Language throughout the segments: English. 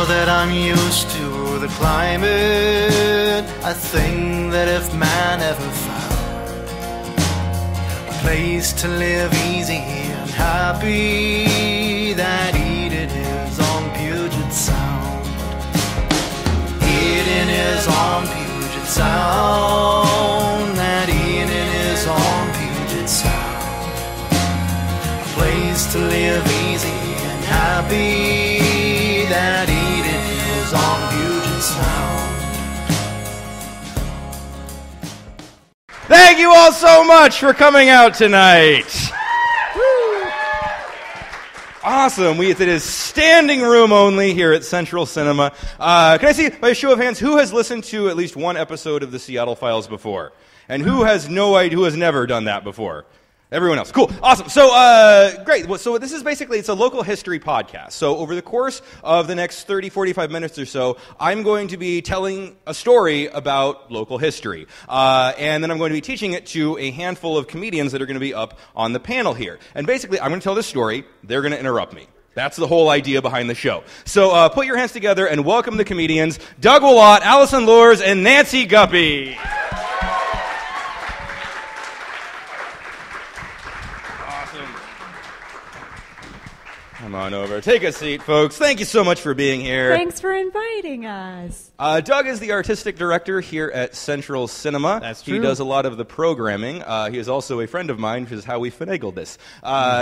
that I'm used to the climate. I think that if man ever found a place to live easy and happy, that Eden is on Puget Sound. Eden is on Puget Sound. That Eden is on Puget Sound. A place to live easy and happy. That Eden is on Puget Sound. Thank you all so much for coming out tonight. Awesome. It is standing room only here at Central Cinema. Can I see, by a show of hands, who has listened to at least one episode of the Seattle Files before? And who has who has never done that before? Everyone else. Cool. Awesome. So, great. So this is basically, it's a local history podcast. So over the course of the next 30, 45 minutes or so, I'm going to be telling a story about local history. And then I'm going to be teaching it to a handful of comedians that are going to be up on the panel here. And basically, I'm going to tell this story. They're going to interrupt me. That's the whole idea behind the show. So put your hands together and welcome the comedians, Doug Willott, Allison Lures, and Nancy Guppy. Come on over. Take a seat, folks. Thank you so much for being here. Thanks for inviting us. Doug is the artistic director here at Central Cinema. That's true. He does a lot of the programming. He is also a friend of mine, which is how we finagled this.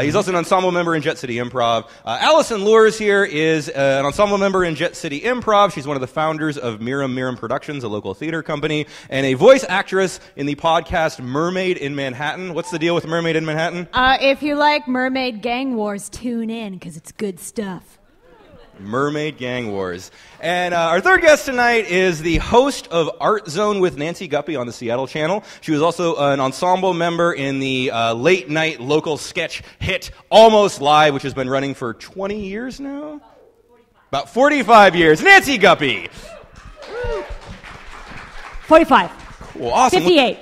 He's also an ensemble member in Jet City Improv. Allison Lures here is an ensemble member in Jet City Improv. She's one of the founders of Miram Productions, a local theater company, and a voice actress in the podcast Mermaid in Manhattan. What's the deal with Mermaid in Manhattan? If you like Mermaid Gang Wars, tune in, because it's good stuff. Mermaid Gang Wars. And our third guest tonight is the host of Art Zone with Nancy Guppy on the Seattle channel. She was also an ensemble member in the late-night local sketch hit Almost Live, which has been running for 20 years now? About 45 years. Nancy Guppy! 45. Cool, awesome. 58.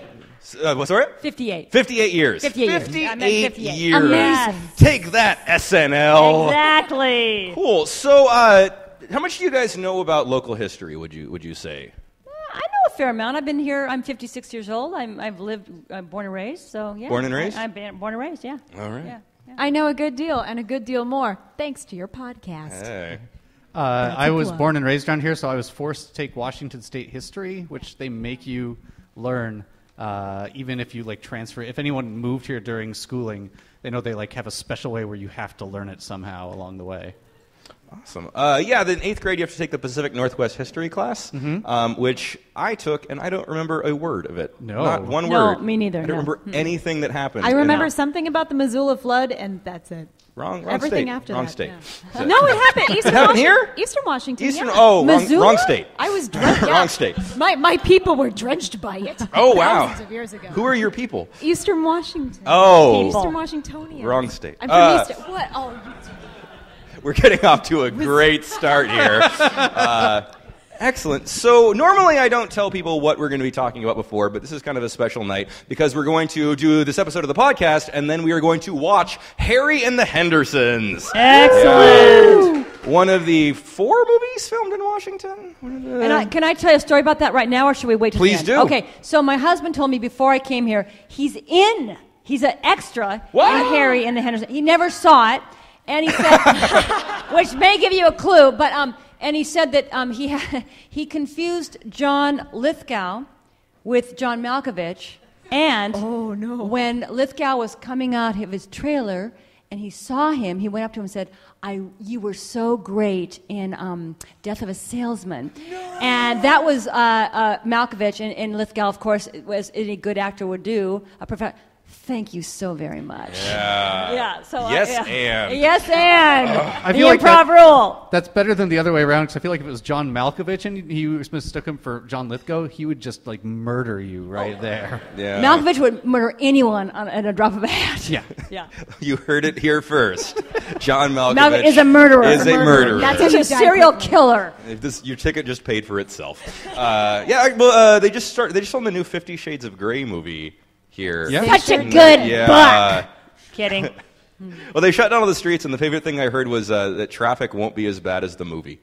What's that? 58. 58 years. 58 years. 58 58. years. Amazing. Take that, SNL. Exactly. Cool. So, how much do you guys know about local history, would you say? I know a fair amount. I've been here. I'm 56 years old. I'm born and raised. So yeah. Born and raised? I'm born and raised. Yeah. All right. Yeah. I know a good deal, and a good deal more, thanks to your podcast. Hey. I was born and raised around here, so I was forced to take Washington State history, which they make you learn. Even if you transfer, if anyone moved here during schooling, they know they have a special way where you have to learn it somehow along the way. Awesome. Then 8th grade you have to take the Pacific Northwest history class, which I took, and I don't remember a word of it. No. Not one No, word. me neither, I don't remember anything that happened. I remember something about the Missoula flood, and that's it. Wrong Everything state. after Wrong that, state. yeah. No, it happened. Eastern happened here? Eastern Washington. Eastern. Yeah. Oh, Missoula? wrong state. I was drenched. Wrong state. My people were drenched by it. Oh, wow. Thousands of years ago. Who are your people? Eastern Washington. Oh. Eastern Washingtonians. Wrong state. I'm from Eastern. What? Oh. We're getting off to a great start here. Excellent. So normally I don't tell people what we're going to be talking about before, but this is kind of a special night because we're going to do this episode of the podcast, and then we are going to watch Harry and the Hendersons. Excellent. One of the 4 movies filmed in Washington. And can I tell you a story about that right now, or should we wait till Please the end? do. Okay. So my husband told me before I came here, he's an extra What? in Harry and the Hendersons. He never saw it, and he said, which may give you a clue, but and he said that he confused John Lithgow with John Malkovich, and when Lithgow was coming out of his trailer and he saw him, he went up to him and said, you were so great in Death of a Salesman. No. And that was Malkovich, and Lithgow, of course, was any good actor would do. Thank you so very much. Yeah. Yeah. So Yes, and. Yes, and. I The feel like improv rule. That's better than the other way around, because I feel like if it was John Malkovich and he mistook him for John Lithgow, he would just murder you right there. Yeah. Malkovich would murder anyone at a drop of a hat. Yeah. Yeah. You heard it here first. John Malkovich Is a murderer. Is a murderer. He's a serial killer. Your ticket just paid for itself. They just filmed the new 50 Shades of Grey movie here. Yeah. Such a good book. Kidding. Well, they shut down all the streets, and the favorite thing I heard was that traffic won't be as bad as the movie.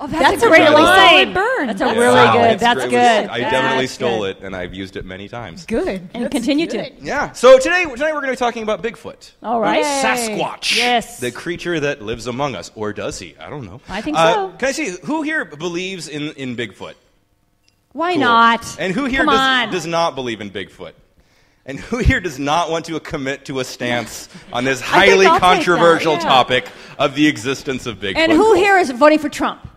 Oh, that's a a really line. solid burn. That's a That's really solid. good. That's good. I definitely That's stole good. it, and I've used it many times. Good. And That's continue good. to. Yeah. So tonight we're going to be talking about Bigfoot. All right. Or Sasquatch. Yes. The creature that lives among us. Or does he? I don't know. I think so. Can I see, who here believes in Bigfoot? Why Cool. not? And who here Come on. does not believe in Bigfoot? And who here does not want to commit to a stance on this I think highly I'll take controversial that, yeah. topic of the existence of Bigfoot? And who here is voting for Trump?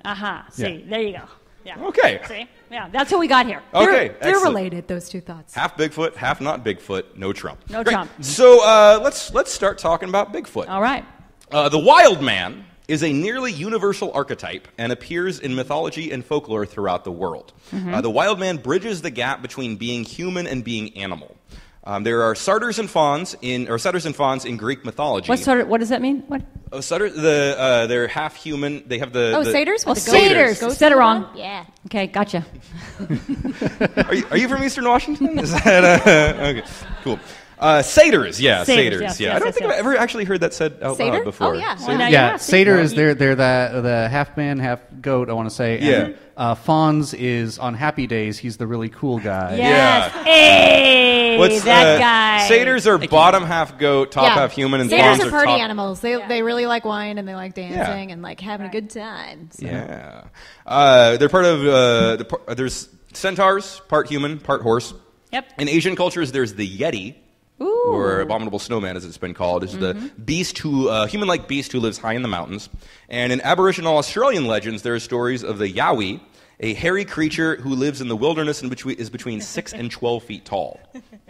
Aha. See, there you go. Yeah. Okay. See? Yeah, that's who we got here. Okay. They're excellent. related, those two thoughts. Half Bigfoot, half not Bigfoot, no Trump. No Great. Trump. So let's start talking about Bigfoot. All right. The Wildman is a nearly universal archetype and appears in mythology and folklore throughout the world. Mm-hmm. The Wildman bridges the gap between being human and being animal. There are satyrs and fauns in Greek mythology. What does that mean? What? They're half human. They have the satyrs? Oh, With the goat? satyrs. Goats Said it on wrong. them? Yeah. Okay, gotcha. Are you from Eastern Washington? Is that okay? Cool. Satyrs, yeah, satyrs, yes, yeah. yes, I don't yes, think yes. I've ever actually heard that said out Satyr? loud before. Oh, yeah. Satyr? Well, now Yeah, you're satyr is asking. they're the half man, half goat. I want to say. Yeah. And, fauns is on happy days. He's the really cool guy. Yes. Yeah. Hey, that guy. Satyrs are bottom half goat, top half human, and fauns Satyrs are are party top. animals. They really like wine and they like dancing Yeah. and like having a good time. So. Yeah, they're part of. There's centaurs, part human, part horse. Yep. In Asian cultures, there's the Yeti. Ooh. Or abominable snowman, as it's been called, is the beast human-like beast who lives high in the mountains. And in aboriginal Australian legends, there are stories of the Yowie, a hairy creature who lives in the wilderness and is between 6 and 12 feet tall.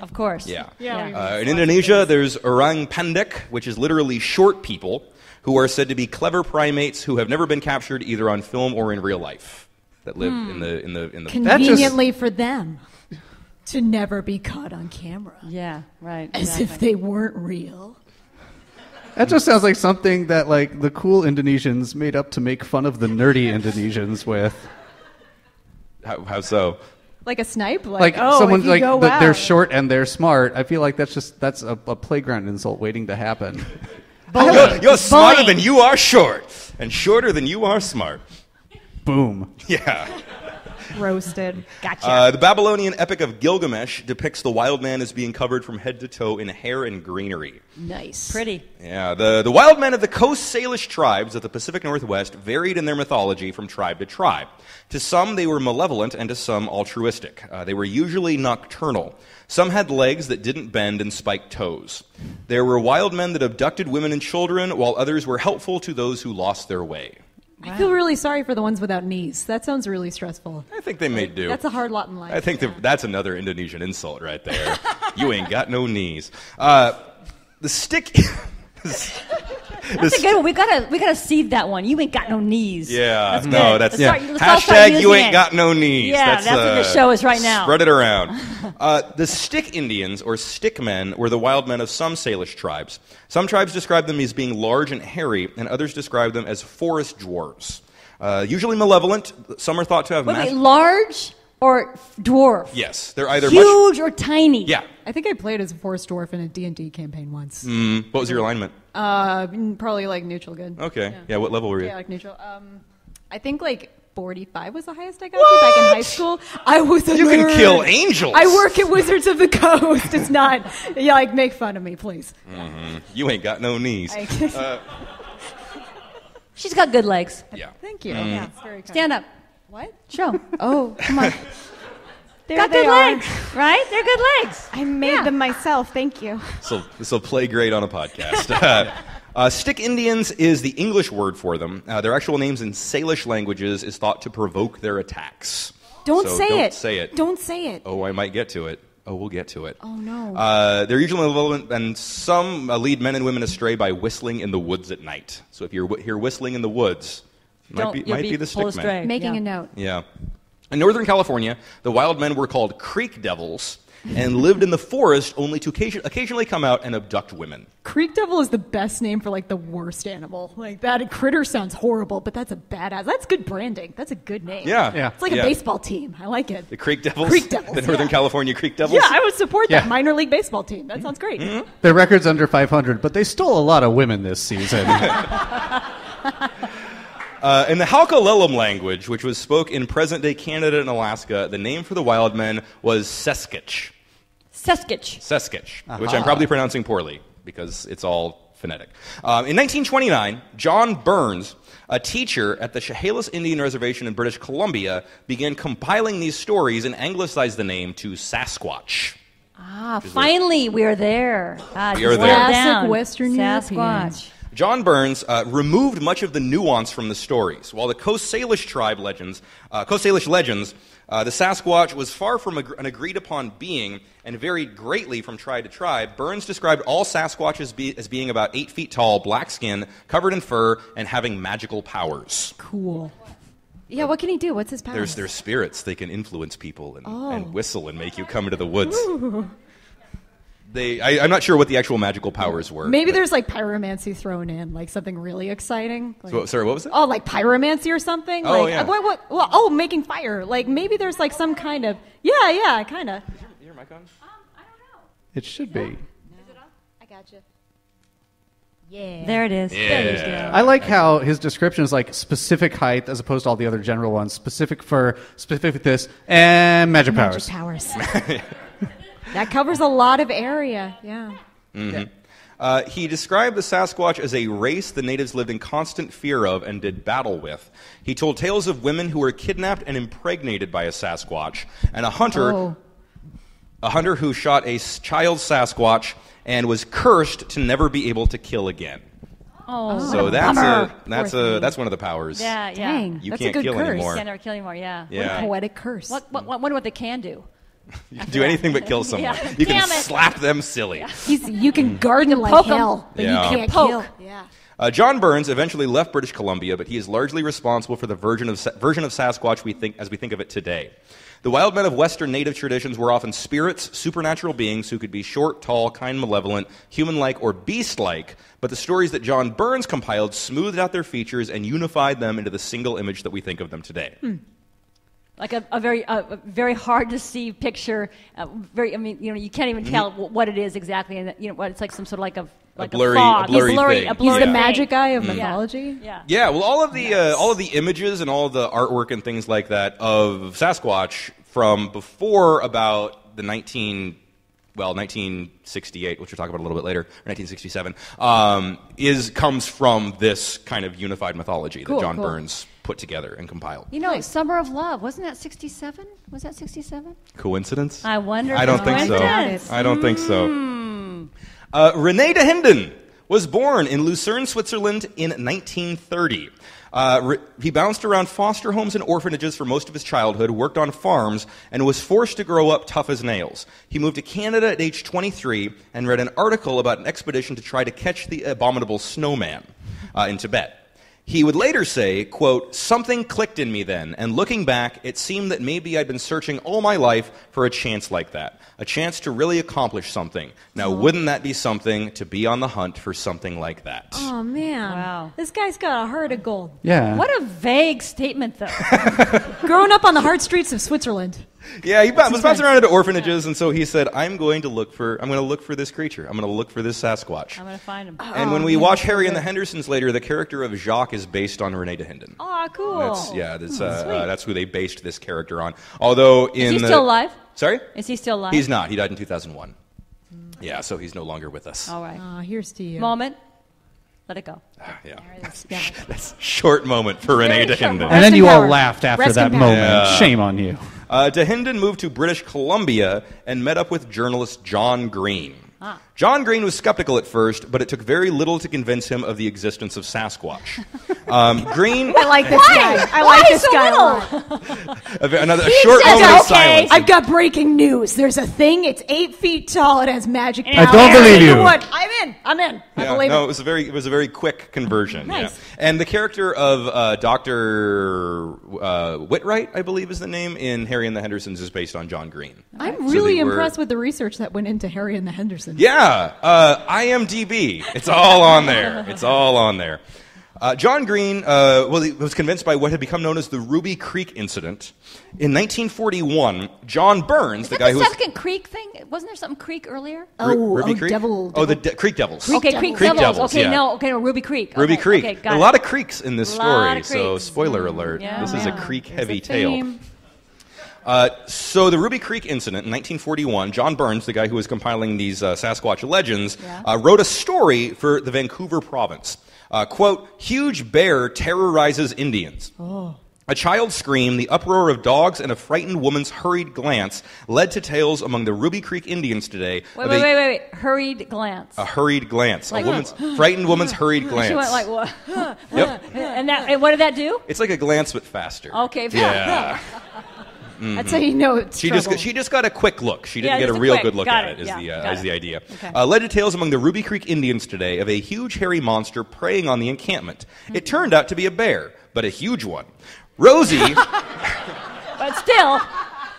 Of course. Yeah. Yeah. In Indonesia, there's Orang Pendak, which is literally short people who are said to be clever primates who have never been captured either on film or in real life. That live in the Conveniently for them to never be caught on camera. Yeah, right. As if they weren't real. That just sounds like something that like the cool Indonesians made up to make fun of the nerdy Indonesians with. How so? Like a snipe? Like oh, someone if you like go they're out. short and they're smart. I feel like that's a playground insult waiting to happen. You're smarter than you are short, and shorter than you are smart. Boom. Yeah. Roasted. Gotcha. The Babylonian Epic of Gilgamesh depicts the wild man as being covered from head to toe in hair and greenery. Nice. Pretty. Yeah, the wild men of the Coast Salish tribes of the Pacific Northwest varied in their mythology from tribe to tribe. To some, they were malevolent, and to some, altruistic. They were usually nocturnal. Some had legs that didn't bend and spiked toes. There were wild men that abducted women and children, while others were helpful to those who lost their way. I feel really sorry for the ones without knees. That sounds really stressful. I think they may do. That's a hard lot in life. I think that's another Indonesian insult right there. You ain't got no knees. The stick... That's a good one. We gotta seed that one. You ain't got no knees. Yeah, That's no, good. that's Let's all start hashtag you using ain't it. got no knees. Yeah, that's what the show is right now. Spread it around. The stick Indians, or stick men, were the wild men of some Salish tribes. Some tribes describe them as being large and hairy, and others describe them as forest dwarves. Usually malevolent, some are thought to have Wait, large or dwarf? Yes, they're either huge or tiny. Yeah. I think I played as a forest dwarf in a D&D campaign once. What was your alignment? Probably like neutral good. Okay. Yeah, what level were you? Yeah, like neutral. I think like 45 was the highest I got to back in high school. I was a You can nerd. kill angels. I work at Wizards of the Coast. It's not. Yeah, like make fun of me, please. You ain't got no knees. She's got good legs. Yeah. Thank you. Yeah, it's very kind. Stand up. What? Show. Oh, come on. Got good legs, right? They're good legs. I made them myself. Thank you. So this will play great on a podcast. Stick Indians is the English word for them. Their actual names in Salish languages is thought to provoke their attacks. Don't So say don't it. say it. Don't say it. Oh, I might get to it. Oh, we'll get to it. Oh, no. They're usually malevolent, and some lead men and women astray by whistling in the woods at night. So if you're hear whistling in the woods, might be the stick men. Making a note. Yeah. In Northern California, the wild men were called creek devils and lived in the forest only to occasionally come out and abduct women. Creek devil is the best name for like the worst animal. Like that critter sounds horrible, but that's a badass. That's good branding. That's a good name. Yeah. It's like a baseball team. I like it. The Creek Devils? Creek Devils, The Northern yeah. California Creek Devils? Yeah, I would support that Yeah. minor league baseball team. That sounds great. Their record's under 500, but they stole a lot of women this season. In the Halkalelum language, which was spoke in present-day Canada and Alaska, the name for the Wildmen was Seskich. Seskich, which I'm probably pronouncing poorly because it's all phonetic. In 1929, John Burns, a teacher at the Chehalis Indian Reservation in British Columbia, began compiling these stories and anglicized the name to Sasquatch. Finally, we're there. We are there. Classic Western Sasquatch. Europeans. John Burns removed much of the nuance from the stories. While the Coast Salish legends, the Sasquatch was far from an agreed-upon being and varied greatly from tribe to tribe. Burns described all Sasquatches as being about 8 feet tall, black skin, covered in fur, and having magical powers. Cool. Yeah, what can he do? What's his power? There's spirits. They can influence people and whistle and make you come into the woods. I'm not sure what the actual magical powers were. Maybe there's like pyromancy thrown in, like something really exciting. Like, sorry, what was it? Oh, like pyromancy or something? Oh, like, yeah. Well, making fire. Like maybe there's like some kind of... Yeah, kind of. Is your mic on? I don't know. It should be. Is it on? I got you. Yeah. There it is. Yeah. There you go. I like how his description is like specific height as opposed to all the other general ones. Specific fur, specific this, and magic powers. That covers a lot of area. Yeah. Mm-hmm. He described the Sasquatch as a race the natives lived in constant fear of and did battle with. He told tales of women who were kidnapped and impregnated by a Sasquatch, and a hunter who shot a child Sasquatch and was cursed to never be able to kill again. Oh, so that's one of the powers. Yeah. Dang, You that's can't a good kill curse. anymore. Can't never kill anymore. Yeah. What a poetic curse. Wonder what they can do. You can do anything but kill someone. Yeah. You can Damn it. slap them silly. You can garden like poke 'em. hell, but Yeah. you can't Poke. kill. Yeah. John Burns eventually left British Columbia, but he is largely responsible for the version of Sasquatch we think of it today. The wild men of Western native traditions were often spirits, supernatural beings who could be short, tall, kind, malevolent, human-like, or beast-like, but the stories that John Burns compiled smoothed out their features and unified them into the single image that we think of them today. Like a very hard to see picture. You can't even tell what it is exactly, and it's like some sort of like a blurry fog. thing. He's the thing. magic guy of Yeah. mythology. Yeah. Yeah, well, all of the images and all of the artwork and things like that of Sasquatch from before about the 1968, which we'll talk about a little bit later, or 1967, comes from this kind of unified mythology that John Burns put together and compiled. Summer of Love, wasn't that 67? Was that 67? Coincidence? I wonder. I don't think so. Coincidence. I don't think so. René de Hinden was born in Lucerne, Switzerland in 1930. He bounced around foster homes and orphanages for most of his childhood, worked on farms, and was forced to grow up tough as nails. He moved to Canada at age 23 and read an article about an expedition to try to catch the abominable snowman in Tibet. He would later say, quote, "Something clicked in me then, and looking back, it seemed that maybe I'd been searching all my life for a chance like that, a chance to really accomplish something. Now, wouldn't that be something to be on the hunt for something like that?" Oh, man. Wow. This guy's got a heart of gold. Yeah. What a vague statement, though. Growing up on the hard streets of Switzerland. Yeah, he was bouncing around into orphanages, and so he said, I'm going to look for this creature. I'm going to look for this Sasquatch. I'm going to find him. And when we watch Harry and the Hendersons later, the character of Jacques is based on René de Hinden. Oh, cool. That's who they based this character on. Although Is he still alive? Sorry? Is he still alive? He's not. He died in 2001. Yeah, so he's no longer with us. All right. Here's to you. Moment. Let it go. Yeah. Yeah. That's a short moment for René de Hinden. And then in you all power. laughed after Rest that in power. moment. Yeah. Shame on you. De Hinden moved to British Columbia and met up with journalist John Green. John Green was skeptical at first, but it took very little to convince him of the existence of Sasquatch. Green... I like this guy. I like this guy a lot. a short moment of silence. I've got breaking news. There's a thing. It's 8 feet tall. It has magic powers. I don't believe you. know what? I'm in. I believe no, it. it was a very quick conversion. Nice. Yeah. And the character of Dr. Whitwright, I believe is the name, in Harry and the Hendersons is based on John Green. I'm So really they were- impressed with the research that went into Harry and the Hendersons. Yeah, IMDb. It's all on there. It's all on there. John Green he was convinced by what had become known as the Ruby Creek incident. In 1941, John Burns, the guy who was... second creek thing? Wasn't there something creek earlier? Ruby Creek? Devil. Oh, the Creek Devils. Creek Devils. Okay, yeah. no, Ruby Creek. Ruby Okay, Creek. Okay, got a it. lot of creeks in this A lot story, of so creeks. spoiler alert. Yeah, this is a yeah. creek-heavy There's a tale. theme. So the Ruby Creek incident in 1941, John Burns, the guy who was compiling these Sasquatch legends, wrote a story for the Vancouver province. Quote, huge bear terrorizes Indians. Oh. A child's scream, the uproar of dogs, and a frightened woman's hurried glance led to tales among the Ruby Creek Indians today. Wait. Hurried glance. A hurried glance. Like, a frightened woman's hurried glance. She went like, what? Yep. And what did that do? It's like a glance, but faster. Okay. Yeah. That's how you know it's She trouble. just got a quick look. She didn't Yeah, get a just a real quick. good look Got at it. it. Yeah, Is the idea. Okay. Led to tales among the Ruby Creek Indians today of a huge hairy monster preying on the encampment. It turned out to be a bear, but a huge one. Rosie,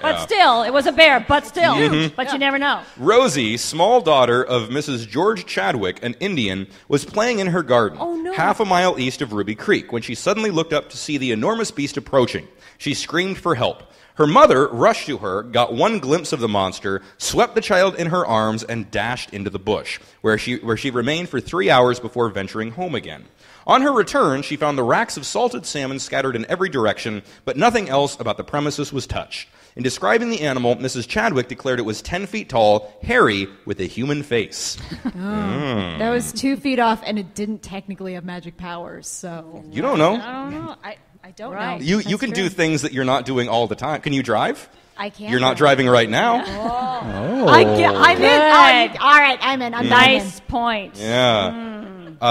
But still, it was a bear, but still. But you never know. Rosie, small daughter of Mrs. George Chadwick, an Indian, was playing in her garden, half a mile east of Ruby Creek, when she suddenly looked up to see the enormous beast approaching. She screamed for help. Her mother rushed to her, got one glimpse of the monster, swept the child in her arms, and dashed into the bush, where she remained for 3 hours before venturing home again. On her return, she found the racks of salted salmon scattered in every direction, but nothing else about the premises was touched. In describing the animal, Mrs. Chadwick declared it was 10 feet tall, hairy, with a human face. That was 2 feet off, and it didn't technically have magic powers, so... You don't know. I don't know. I don't Right. know. You That's can true. do things that you're not doing all the time. Can you drive? I can't. You're not driving right now. I'm in. Good. All right, I'm in. I'm Nice point. Yeah.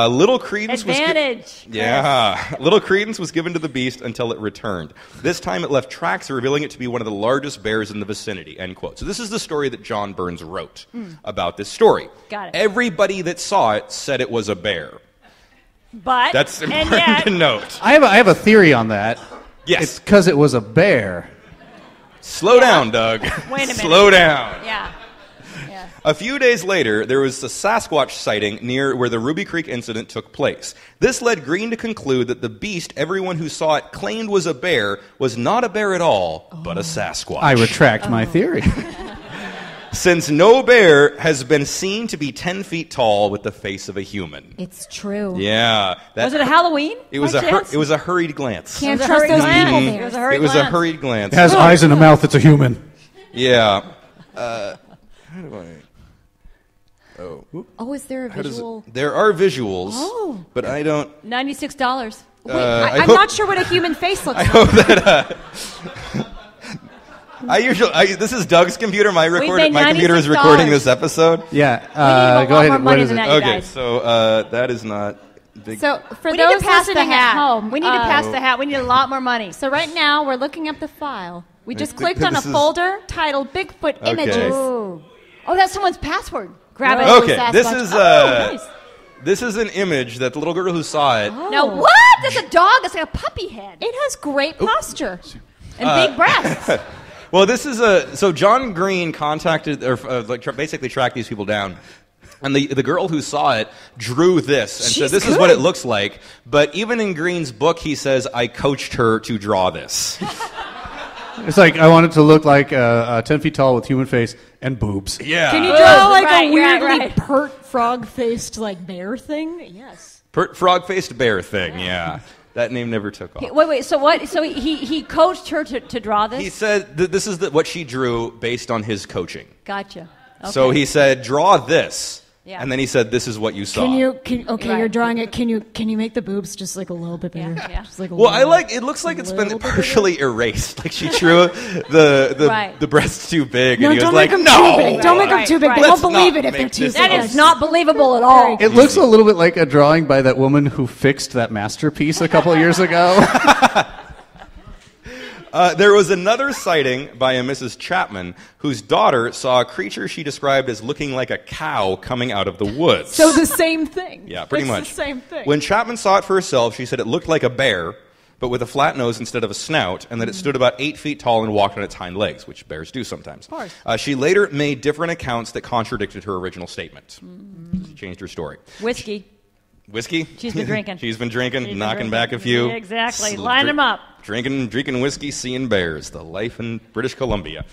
Little credence Advantage. Little credence was given to the beast until it returned. This time it left tracks revealing it to be one of the largest bears in the vicinity, end quote. So this is the story that John Burns wrote about this story. Got it. Everybody that saw it said it was a bear. But That's and important yet, to note. I have a theory on that. Yes. It's because it was a bear. Slow down, Doug. Wait a minute. Slow down. Yeah. A few days later, there was a Sasquatch sighting near where the Ruby Creek incident took place. This led Green to conclude that the beast everyone who saw it claimed was a bear was not a bear at all, but a Sasquatch. I retract my theory. Since no bear has been seen to be 10 feet tall with the face of a human. It's true. Yeah. Was it a Halloween? It was by a chance? it was a hurried glance. Can't It was a trust hurried those glance. people It there. was a hurried It was a glance. hurried glance. It has eyes and a mouth. It's a human. Yeah. How do I... Oh, is there a How does visual? there are visuals, Oh. but I don't... $96. Wait, I I'm hope- not sure what a human face looks I like. hope that... this is Doug's computer. My made computer is $96. recording this episode. Yeah. We need a go lot ahead. more What money is than it? that, you Okay, guys. so that is not big. So for We need those to pass the listening hat. at home, We need to pass the hat. We need a lot more money. So right now we're looking up the file. We just think clicked on a this is- folder titled Bigfoot Okay. Images. Oh, that's someone's password. Grab it. Oh, Okay, Sasquatch. this is nice. this is an image that the little girl who saw it. Now what? That's a dog. That's like a puppy head It has great posture. and big breasts. Well, this is so John Green contacted or basically tracked these people down. And the girl who saw it drew this and She's said, this is what it good. looks like. But even in Green's book, he says, I coached her to draw this. It's like I want it to look like 10 feet tall with human face and boobs. Yeah. Can you draw like right, a weirdly right. pert frog-faced like bear thing? Yes. Frog-faced bear thing, yeah. That name never took off. Wait. So what? So he coached her to draw this. He said that this is what she drew based on his coaching. Gotcha. Okay. So he said, draw this. Yeah. And then he said, this is what you saw. Okay, Right. you're drawing it. Can you make the boobs just like a little bit bigger? Yeah. Just like a Well, little it looks like it's been little bit partially erased. Like she drew Right. the breasts too big. No, and he was don't like, make them no. too big. Don't make them too big. Right. They Let's won't believe not it if make they're too this big. That is not believable at all. It looks a little bit like a drawing by that woman who fixed that masterpiece a couple of years ago. There was another sighting by a Mrs. Chapman whose daughter saw a creature she described as looking like a cow coming out of the woods. So the same thing. Yeah, pretty It's much. the same thing. When Chapman saw it for herself, she said it looked like a bear, but with a flat nose instead of a snout, and that it stood about 8 feet tall and walked on its hind legs, which bears do sometimes. Of course. She later made different accounts that contradicted her original statement. She changed her story. Whiskey. Whiskey? She's been drinking. She's been drinking, She's been knocking drinking. back a few. Yeah, exactly. Line them up. Drinking whiskey, seeing bears. The life in British Columbia.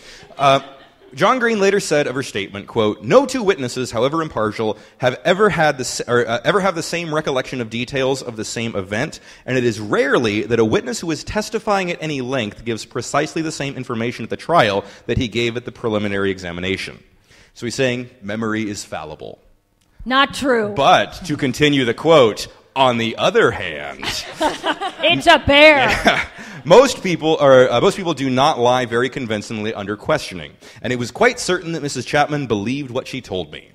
John Green later said of her statement, quote, "No two witnesses, however impartial, have ever have the same recollection of details of the same event, and it is rarely that a witness who is testifying at any length gives precisely the same information at the trial that he gave at the preliminary examination." So he's saying memory is fallible. Not true. But to continue the quote, on the other hand, It's a bear. yeah, most people do not lie very convincingly under questioning, and it was quite certain that Mrs. Chapman believed what she told me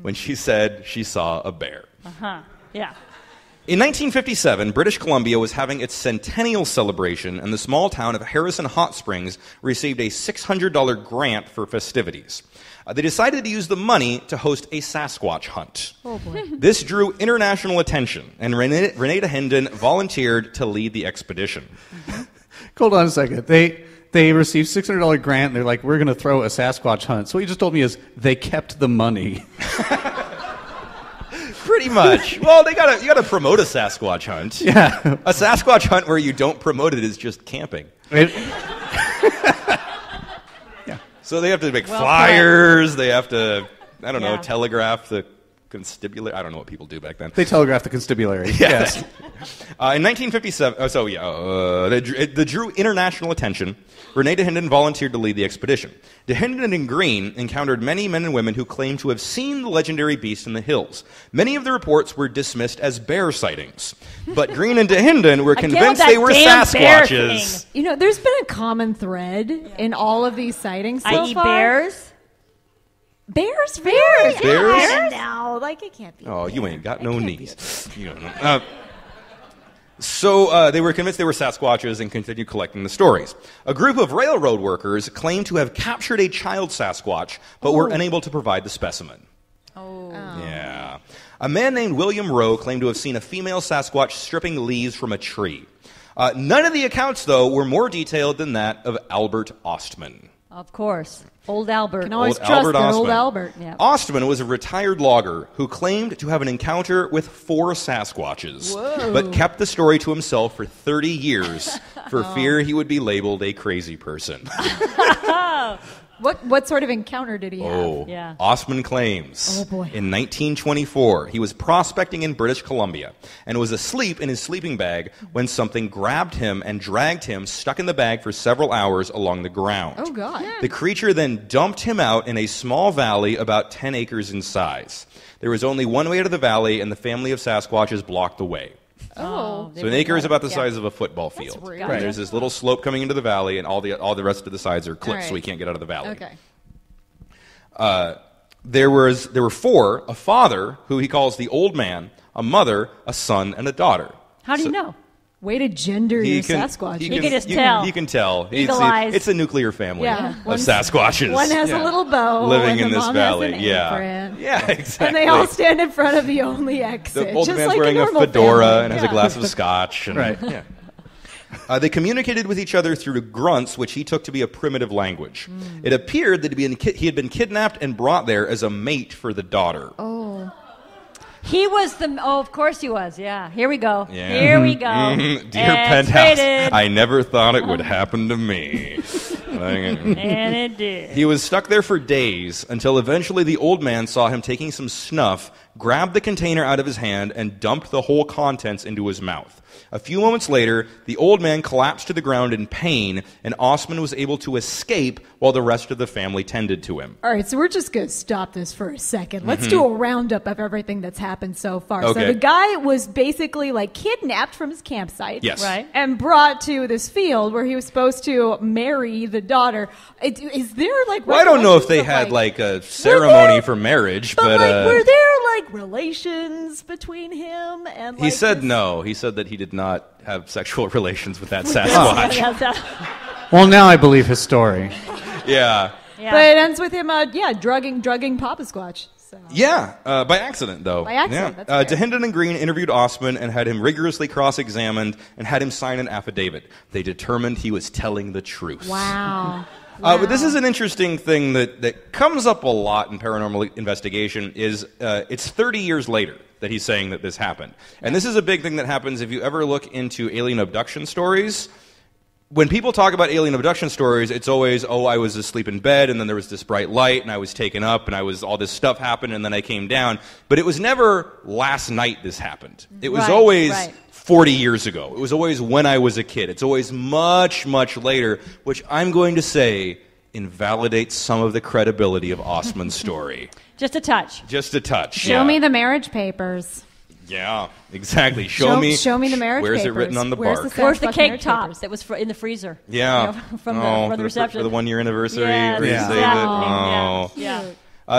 when she said she saw a bear. Yeah. In 1957, British Columbia was having its centennial celebration, and the small town of Harrison Hot Springs received a $600 grant for festivities. They decided to use the money to host a Sasquatch hunt. Oh, boy. This drew international attention, and Renata Hendon volunteered to lead the expedition. Hold on a second. They received $600 grant, and they're like, we're going to throw a Sasquatch hunt. So what you just told me is they kept the money. Pretty much. Well, you gotta promote a Sasquatch hunt. Yeah. A Sasquatch hunt where you don't promote it is just camping. So they have to make flyers. They have to, telegraph the constabulary. I don't know what people do back then. They telegraphed the constabulary. Yes. In 1957, that drew international attention. Renata Hendon volunteered to lead the expedition. De Hendon and Green encountered many men and women who claimed to have seen the legendary beast in the hills. Many of the reports were dismissed as bear sightings, but Green and De Hendon were convinced they were Sasquatches. You know, there's been a common thread in all of these sightings so I.e. far. bears? Bears? Bears? Yeah, no, like it can't be. Oh, you ain't got no knees. You don't know. So they were convinced they were Sasquatches and continued collecting the stories. A group of railroad workers claimed to have captured a child Sasquatch, but were unable to provide the specimen. Yeah. A man named William Rowe claimed to have seen a female Sasquatch stripping leaves from a tree. None of the accounts, though, were more detailed than that of Albert Ostman. Of course. Old Albert. Can always Old trust Albert good old Ostman. Albert. Yeah. Ostman was a retired logger who claimed to have an encounter with 4 Sasquatches, but kept the story to himself for 30 years for fear he would be labeled a crazy person. What sort of encounter did he have? Yeah. Ostman claims in 1924 he was prospecting in British Columbia and was asleep in his sleeping bag when something grabbed him and dragged him, stuck in the bag for several hours along the ground. Oh, God. The creature then dumped him out in a small valley about 10 acres in size. There was only one way out of the valley, and the family of Sasquatches blocked the way. Oh. So an acre is about the size of a football field. rude. And there's this little slope coming into the valley, and all the rest of the sides are cliffs, All right. so he can't get out of the valley. Okay. There were 4: a father, who he calls the old man, a mother, a son, and a daughter. How do you know? Way to gender your Sasquatch. He can just tell. You can tell. Eagle eyes. It's a nuclear family Yeah. of Sasquatches. One has a little bow. living and in the this mom valley. Has an Yeah, apron. yeah, exactly. And they all stand in front of the only exit. The old just man's like wearing a normal fedora family. and has a glass of scotch. And, Right. Yeah. They communicated with each other through grunts, which he took to be a primitive language. It appeared that he had been kidnapped and brought there as a mate for the daughter. Oh. He was of course he was. Yeah. Here we go. Yeah. Here we go. Dear Penthouse, I never thought it would happen to me. And it did. He was stuck there for days until eventually the old man saw him taking some snuff, grabbed the container out of his hand, and dumped the whole contents into his mouth. A few moments later, the old man collapsed to the ground in pain, and Ostman was able to escape while the rest of the family tended to him. All right, so we're just going to stop this for a second. Let's do a roundup of everything that's happened so far. Okay. So the guy was basically like kidnapped from his campsite. Yes. Right. And brought to this field where he was supposed to marry the daughter. Is there like... Well, I don't know if they recollections of, had like a ceremony for marriage, But but like, were there like relations between him and like he said this- no. He said that he did not have sexual relations with that Sasquatch. Well, now I believe his story. Yeah. Yeah. But it ends with him, drugging Papa Squatch. So. Yeah, by accident, though. By accident, Yeah. that's fair. DeHendon and Green interviewed Ostman and had him rigorously cross-examined and had him sign an affidavit. They determined he was telling the truth. Wow. But this is an interesting thing that comes up a lot in paranormal investigation. Is it's 30 years later that he's saying that this happened, and this is a big thing that happens if you ever look into alien abduction stories. When people talk about alien abduction stories, it's always, oh, I was asleep in bed, and then there was this bright light, and I was taken up, and all this stuff happened, and then I came down. But it was never last night this happened. It was always 40 years ago. It was always when I was a kid. It's always much, much later, which I'm going to say invalidates some of the credibility of Osman's story. Just a touch. Just a touch. Show me the marriage papers. Yeah, exactly. Show me the marriage where's papers. it written on the bark? Where's the cake top that was in the freezer? Yeah. From the reception. For the 1 year anniversary. Yes, where you save exactly. it. Oh. Yeah.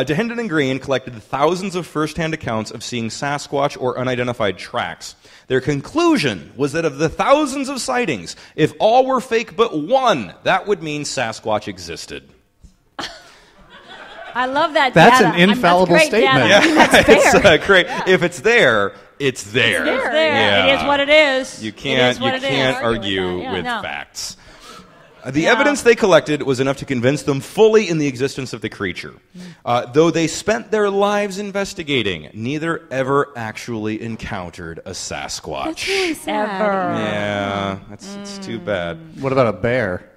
DeHenden and Green collected thousands of first-hand accounts of seeing Sasquatch or unidentified tracks. Their conclusion was that of the thousands of sightings, if all were fake but one, that would mean Sasquatch existed. I love that That's data. an infallible that's great statement. Data. Yeah, That's fair. it's great. Yeah. If it's there, it's there. It's there. Yeah. It is what it is. You can't argue with No. facts. The evidence they collected was enough to convince them fully in the existence of the creature. Though they spent their lives investigating, neither ever actually encountered a Sasquatch. That's really sad. Ever. Yeah, it's too bad. What about a bear?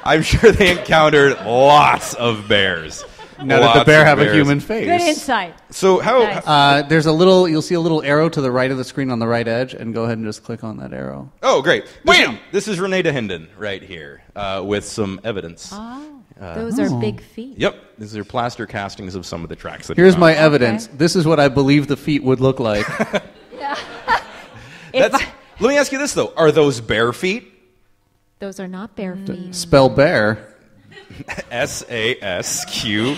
I'm sure they encountered lots of bears. Now, did the bear have a human face? Good insight. So how... Nice. There's you'll see a little arrow to the right of the screen on the right edge, and go ahead and just click on that arrow. Oh, great. Bam! This is Renee DeHenden right here with some evidence. Those are big feet. Yep, these are plaster castings of some of the tracks. That Here's he my found. evidence. This is what I believe the feet would look like. Let me ask you this, though. Are those bare feet? Those are not bare feet. Spell bear. S-A-S-Q...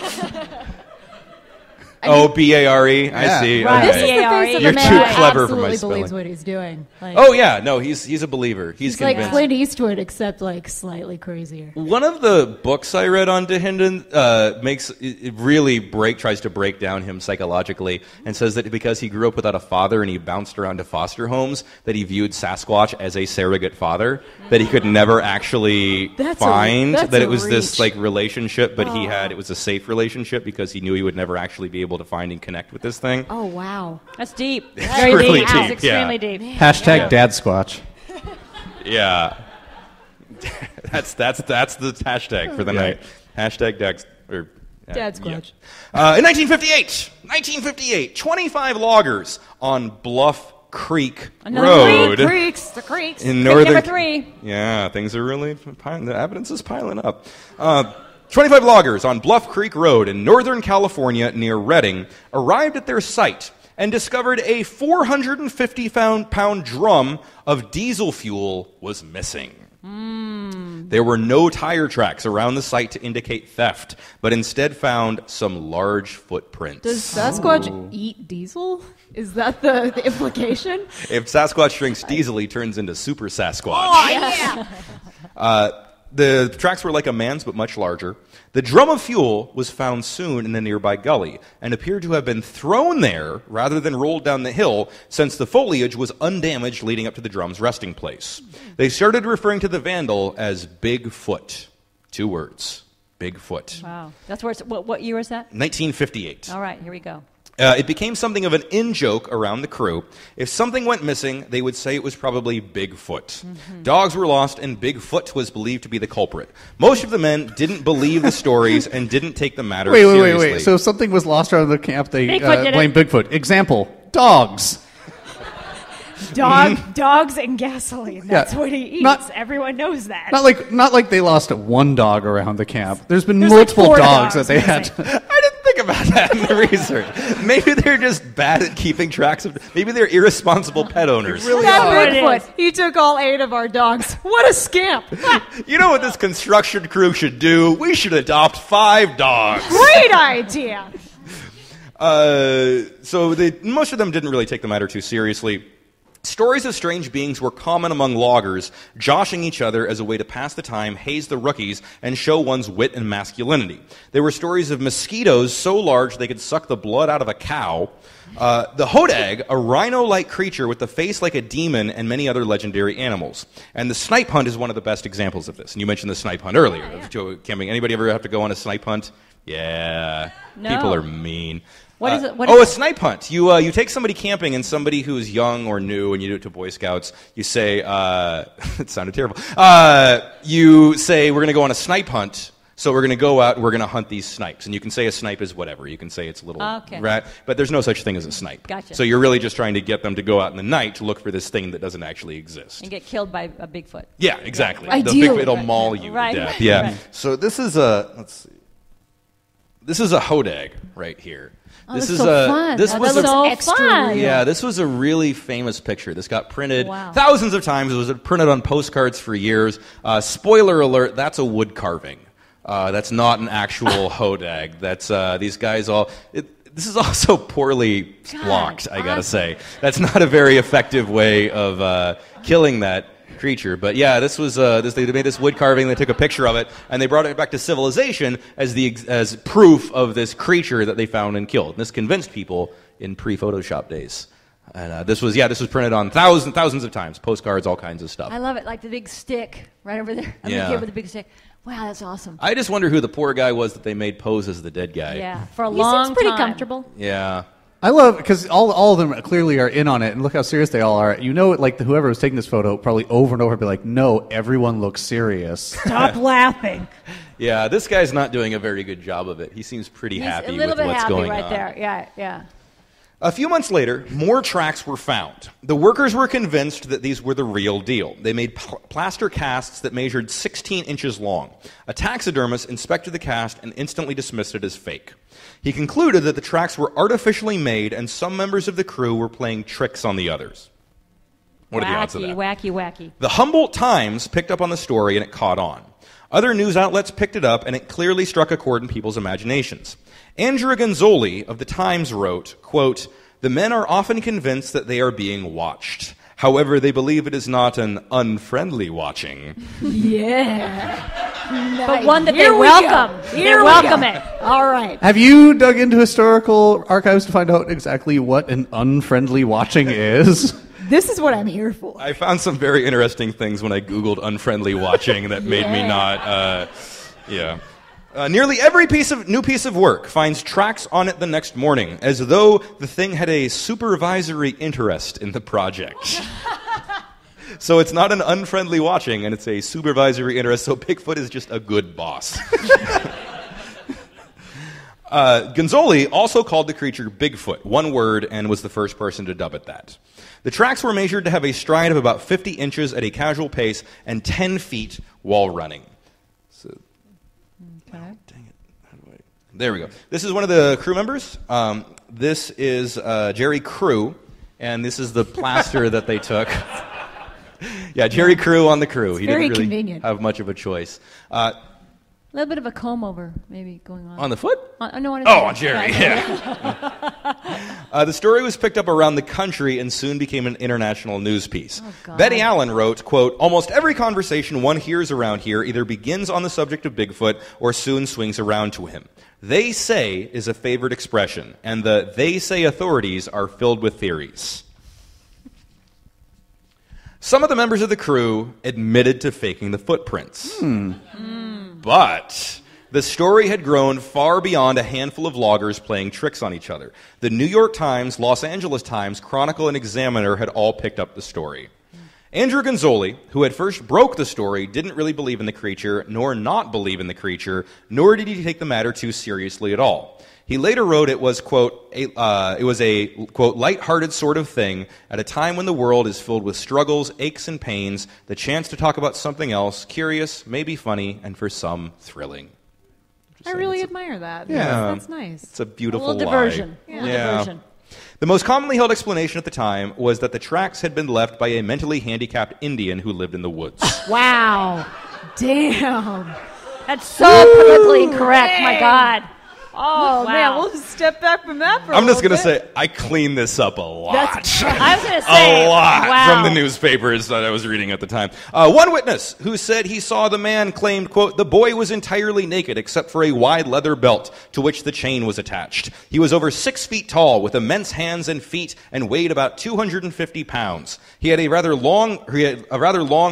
O-B-A-R-E. I see. Right. This Okay. is the face of You're a too man who clever for my absolutely spelling. believes what he's doing. Like, Oh, yeah. No, he's a believer. He's he's like convinced. Clint Eastwood, except like slightly crazier. One of the books I read on DeHenden tries to break down him psychologically and says that because he grew up without a father and he bounced around to foster homes, that he viewed Sasquatch as a surrogate father, that he could never actually find, that's that a it was this reach. like relationship, but it was a safe relationship because he knew he would never actually be able to find and connect with this thing. Oh, wow. That's deep. It's Very really deep. deep, It's extremely deep. Hashtag dad squatch. Yeah. That's the hashtag for the night. Hashtag Dex or Dad Squatch. In 1958, 25 loggers on Bluff Creek Road The creeks. in Creek northern. number 3. Yeah, things are really the evidence is piling up. 25 loggers on Bluff Creek Road in Northern California near Redding arrived at their site and discovered a 450-pound drum of diesel fuel was missing. There were no tire tracks around the site to indicate theft, but instead found some large footprints. Does Sasquatch eat diesel? Is that the implication? If Sasquatch drinks diesel, he turns into Super Sasquatch. Oh, yeah. The tracks were like a man's, but much larger. The drum of fuel was found soon in a nearby gully and appeared to have been thrown there rather than rolled down the hill, since the foliage was undamaged leading up to the drum's resting place. They started referring to the vandal as Bigfoot. 2 words. Bigfoot. Wow. That's where what year was that? 1958. All right, here we go. It became something of an in-joke around the crew. If something went missing, they would say it was probably Bigfoot. Mm-hmm. Dogs were lost, and Bigfoot was believed to be the culprit. Most of the men didn't believe the stories and didn't take the matter seriously. Wait. So if something was lost around the camp, they Bigfoot did blame Bigfoot. Example, dogs. Dogs and gasoline. That's Yeah. what he eats. Not- Everyone knows that. Not like they lost one dog around the camp. There's been There's multiple like 4 dogs that dogs they had. I didn't think about that in the research. Maybe they're just bad at keeping tracks of... Maybe they're irresponsible pet owners. That what it Bigfoot. is. He took all 8 of our dogs. What a scamp. You know what this construction crew should do? We should adopt 5 dogs. Great idea. So most of them didn't really take the matter too seriously. Stories of strange beings were common among loggers, joshing each other as a way to pass the time, haze the rookies, and show one's wit and masculinity. There were stories of mosquitoes so large they could suck the blood out of a cow. The hodag, a rhino-like creature with a face like a demon, and many other legendary animals. And the snipe hunt is one of the best examples of this. And you mentioned the snipe hunt earlier. Of camping. Anybody ever have to go on a snipe hunt? Yeah. No. People are mean. What is it? A snipe hunt. You take somebody camping and somebody who's young or new, and you do it to Boy Scouts. You say, it sounded terrible. You say, we're going to go on a snipe hunt, so we're going to go out and we're going to hunt these snipes. And you can say a snipe is whatever. You can say it's a little rat, but there's no such thing as a snipe. Gotcha. So you're really just trying to get them to go out in the night to look for this thing that doesn't actually exist. And get killed by a Bigfoot. Yeah, exactly. Right. The Ideally. Bigfoot will maul you Right. to death. Yeah. Right. So this is a, let's see. This is a hodag right here. This is so fun. This That was looks a, extra fun. real. yeah, this was a really famous picture. This got printed Wow. thousands of times. It was printed on postcards for years. Spoiler alert, that's a wood carving. That's not an actual hodag. That's these guys all... This is also poorly blocked, I gotta say. That's not a very effective way of killing that creature. But yeah, this was they made this wood carving. They took a picture of it and they brought it back to civilization as proof of this creature that they found and killed. And this convinced people in pre-Photoshop days. And this was printed on thousands of times, postcards, all kinds of stuff. I love it, like the big stick right over there. I'm Yeah. here with the big stick. Wow, that's awesome. I just wonder who the poor guy was that they made pose as the dead guy. Yeah, for a He long seems pretty time. comfortable. Yeah. I love, because all of them clearly are in on it, and look how serious they all are. You know, like whoever was taking this photo probably over and over be like, no, everyone looks serious. Stop laughing. Yeah, this guy's not doing a very good job of it. He seems pretty He's happy a little with bit what's happy going right on. there. Yeah, yeah. A few months later, more tracks were found. The workers were convinced that these were the real deal. They made plaster casts that measured 16 inches long. A taxidermist inspected the cast and instantly dismissed it as fake. He concluded that the tracks were artificially made and some members of the crew were playing tricks on the others. What are the odds of that? Wacky. The Humboldt Times picked up on the story and it caught on. Other news outlets picked it up and it clearly struck a chord in people's imaginations. Andrew Gonzoli of the Times wrote, quote, "The men are often convinced that they are being watched. However, they believe it is not an unfriendly watching." Yeah. But one that Here they we welcome. go. They Here we welcome go. it. All right. Have you dug into historical archives to find out exactly what an unfriendly watching is? This is what I'm here for. I found some very interesting things when I Googled unfriendly watching that made me not, nearly every new piece of work finds tracks on it the next morning, as though the thing had a supervisory interest in the project. So it's not an unfriendly watching, and it's a supervisory interest, so Bigfoot is just a good boss. Gonzoli also called the creature Bigfoot, one word, and was the first person to dub it that. The tracks were measured to have a stride of about 50 inches at a casual pace and 10 feet while running. So, Okay. dang it. How do I... There we go. This is one of the crew members. This is Jerry Crew, and this is the plaster that they took. Yeah, Jerry Crew on the crew. He very didn't really convenient. have much of a choice. A little bit of a comb over maybe going on. On the foot? No, on his Oh, head. Jerry, yeah. The story was picked up around the country and soon became an international news piece. Oh, God. Betty Allen wrote, quote, "Almost every conversation one hears around here either begins on the subject of Bigfoot or soon swings around to him. They say is a favorite expression, and the they say authorities are filled with theories." Some of the members of the crew admitted to faking the footprints. But the story had grown far beyond a handful of loggers playing tricks on each other. The New York Times, Los Angeles Times, Chronicle, and Examiner had all picked up the story. Andrew Gonzoli, who had first broke the story, didn't really believe in the creature, nor not believe in the creature, nor did he take the matter too seriously at all. He later wrote it was, quote, quote, lighthearted sort of thing at a time when the world is filled with struggles, aches, and pains, the chance to talk about something else, curious, maybe funny, and for some, thrilling. I really admire that. Yeah. That's nice. It's a beautiful A little lie. diversion. Diversion. The most commonly held explanation at the time was that the tracks had been left by a mentally handicapped Indian who lived in the woods. Wow. Damn. That's so politically incorrect, my God. Oh, Wow. man, we'll just step back from that for a I'm just little going to bit. say, I cleaned this up a lot. I was going to say. A lot wow. from the newspapers that I was reading at the time. One witness who said he saw the man claimed, quote, the boy was entirely naked except for a wide leather belt to which the chain was attached. He was over 6 feet tall with immense hands and feet and weighed about 250 pounds. He had a rather long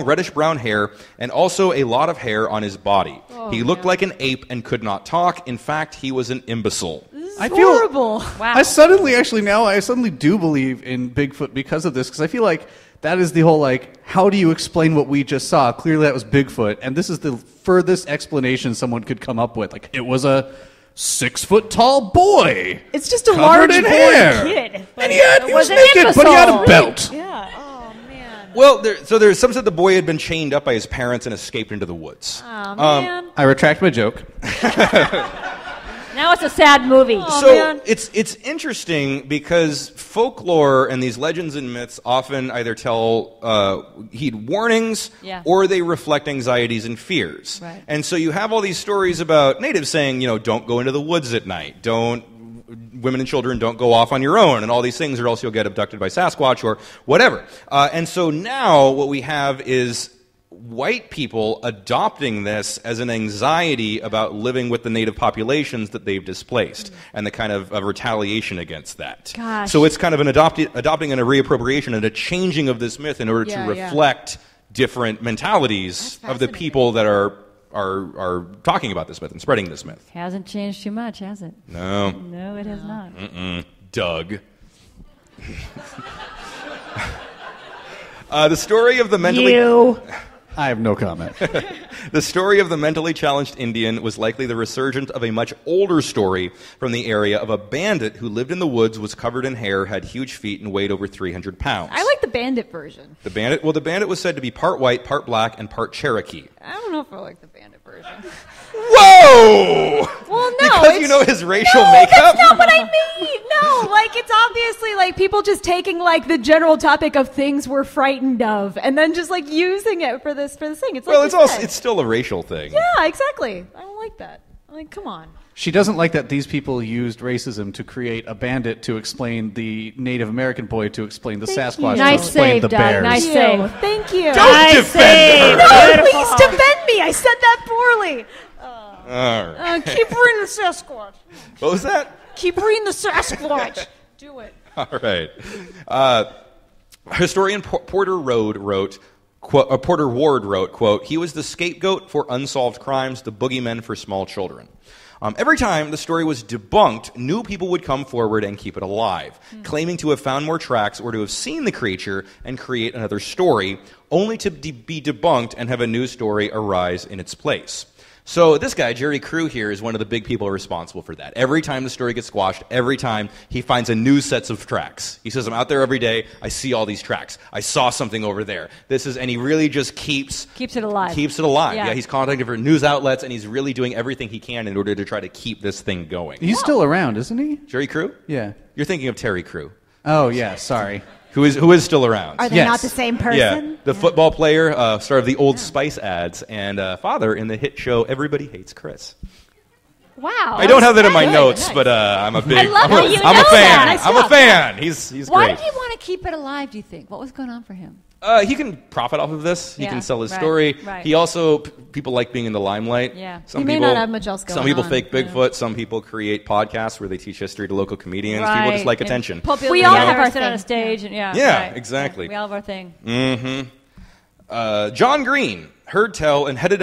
reddish-brown hair and also a lot of hair on his body. He looked like an ape and could not talk. In fact, he was an imbecile. I feel Horrible. Wow. I suddenly do believe in Bigfoot because of this, because I feel like that is the whole, like, how do you explain what we just saw? Clearly that was Bigfoot, and this is the furthest explanation someone could come up with. Like, it was a 6 foot tall boy. It's just a covered large in boy hair. kid. And he was an naked, but he had a imbecile. belt. Yeah. Oh, man. Well, there's some said the boy had been chained up by his parents and escaped into the woods. Oh, man. I retract my joke. Now it's a sad movie. So it's interesting because folklore and these legends and myths often either heed warnings or they reflect anxieties and fears. Right. And so you have all these stories about natives saying, don't go into the woods at night. Women and children don't go off on your own and all these things or else you'll get abducted by Sasquatch or whatever. And so now what we have is white people adopting this as an anxiety about living with the native populations that they've displaced and the kind of retaliation against that. Gosh. So it's kind of an adopting and a reappropriation and a changing of this myth in order to reflect different mentalities of the people that are talking about this myth and spreading this myth. Hasn't changed too much, has it? No. No, it has not. Doug. The story of the mentally... I have no comment. The story of the mentally challenged Indian was likely the resurgence of a much older story from the area of a bandit who lived in the woods, was covered in hair, had huge feet, and weighed over 300 pounds. I like the bandit version. The bandit was said to be part white, part black, and part Cherokee. I don't know if I like the bandit version. Whoa! Well, no. Because you know his racial No, makeup? that's not what I mean. No, like, it's obviously, like, people just taking, like, the general topic of things we're frightened of and then just, like, using it for this thing. It's like Well, it's still a racial thing. Yeah, exactly. I don't like that. Like, come on. She doesn't like that these people used racism to create a bandit to explain the Native American boy to explain the Sasquatch you. to Nice explain save, the Doug. bears. Nice Thank save. you. Thank you. Don't defend her! No, Beautiful. please defend me. I said that poorly. All right. Keep reading the Sasquatch. What was that? Keep reading the Sasquatch. Do it. All right. Historian Porter Ward wrote, quote, he was the scapegoat for unsolved crimes, the boogeyman for small children. Every time the story was debunked, new people would come forward and keep it alive, claiming to have found more tracks or to have seen the creature and create another story, only to be debunked and have a new story arise in its place. So this guy, Jerry Crew here, is one of the big people responsible for that. Every time the story gets squashed, every time he finds a new set of tracks. He says, I'm out there every day, I see all these tracks. I saw something over there. And he really just keeps it alive. Keeps it alive. Yeah. Yeah, he's contacting different news outlets, and he's really doing everything he can in order to try to keep this thing going. He's still around, isn't he? Jerry Crew? Yeah. You're thinking of Terry Crew, Oh, yeah, sorry. who is still around. Are they Yes. not the same person? Yeah, the football player, star of the Old Spice ads, and father in the hit show Everybody Hates Chris. Wow. I don't have that in my notes, but I'm a big. love that you I'm know a fan. that. Nice I'm a job. fan. He's Why great. did he want to keep it alive, do you think? What was going on for him? He can profit off of this. He Yeah, can sell his right, story. right. He also people like being in the limelight. Yeah. Some He may people, not have much else Some going people on, fake yeah. Bigfoot. Some people create podcasts where they teach history to local comedians. People just like And attention. popular We all together, have our sit on a thing. stage. And, Yeah, right. exactly. We all have our thing. John Green heard tell and headed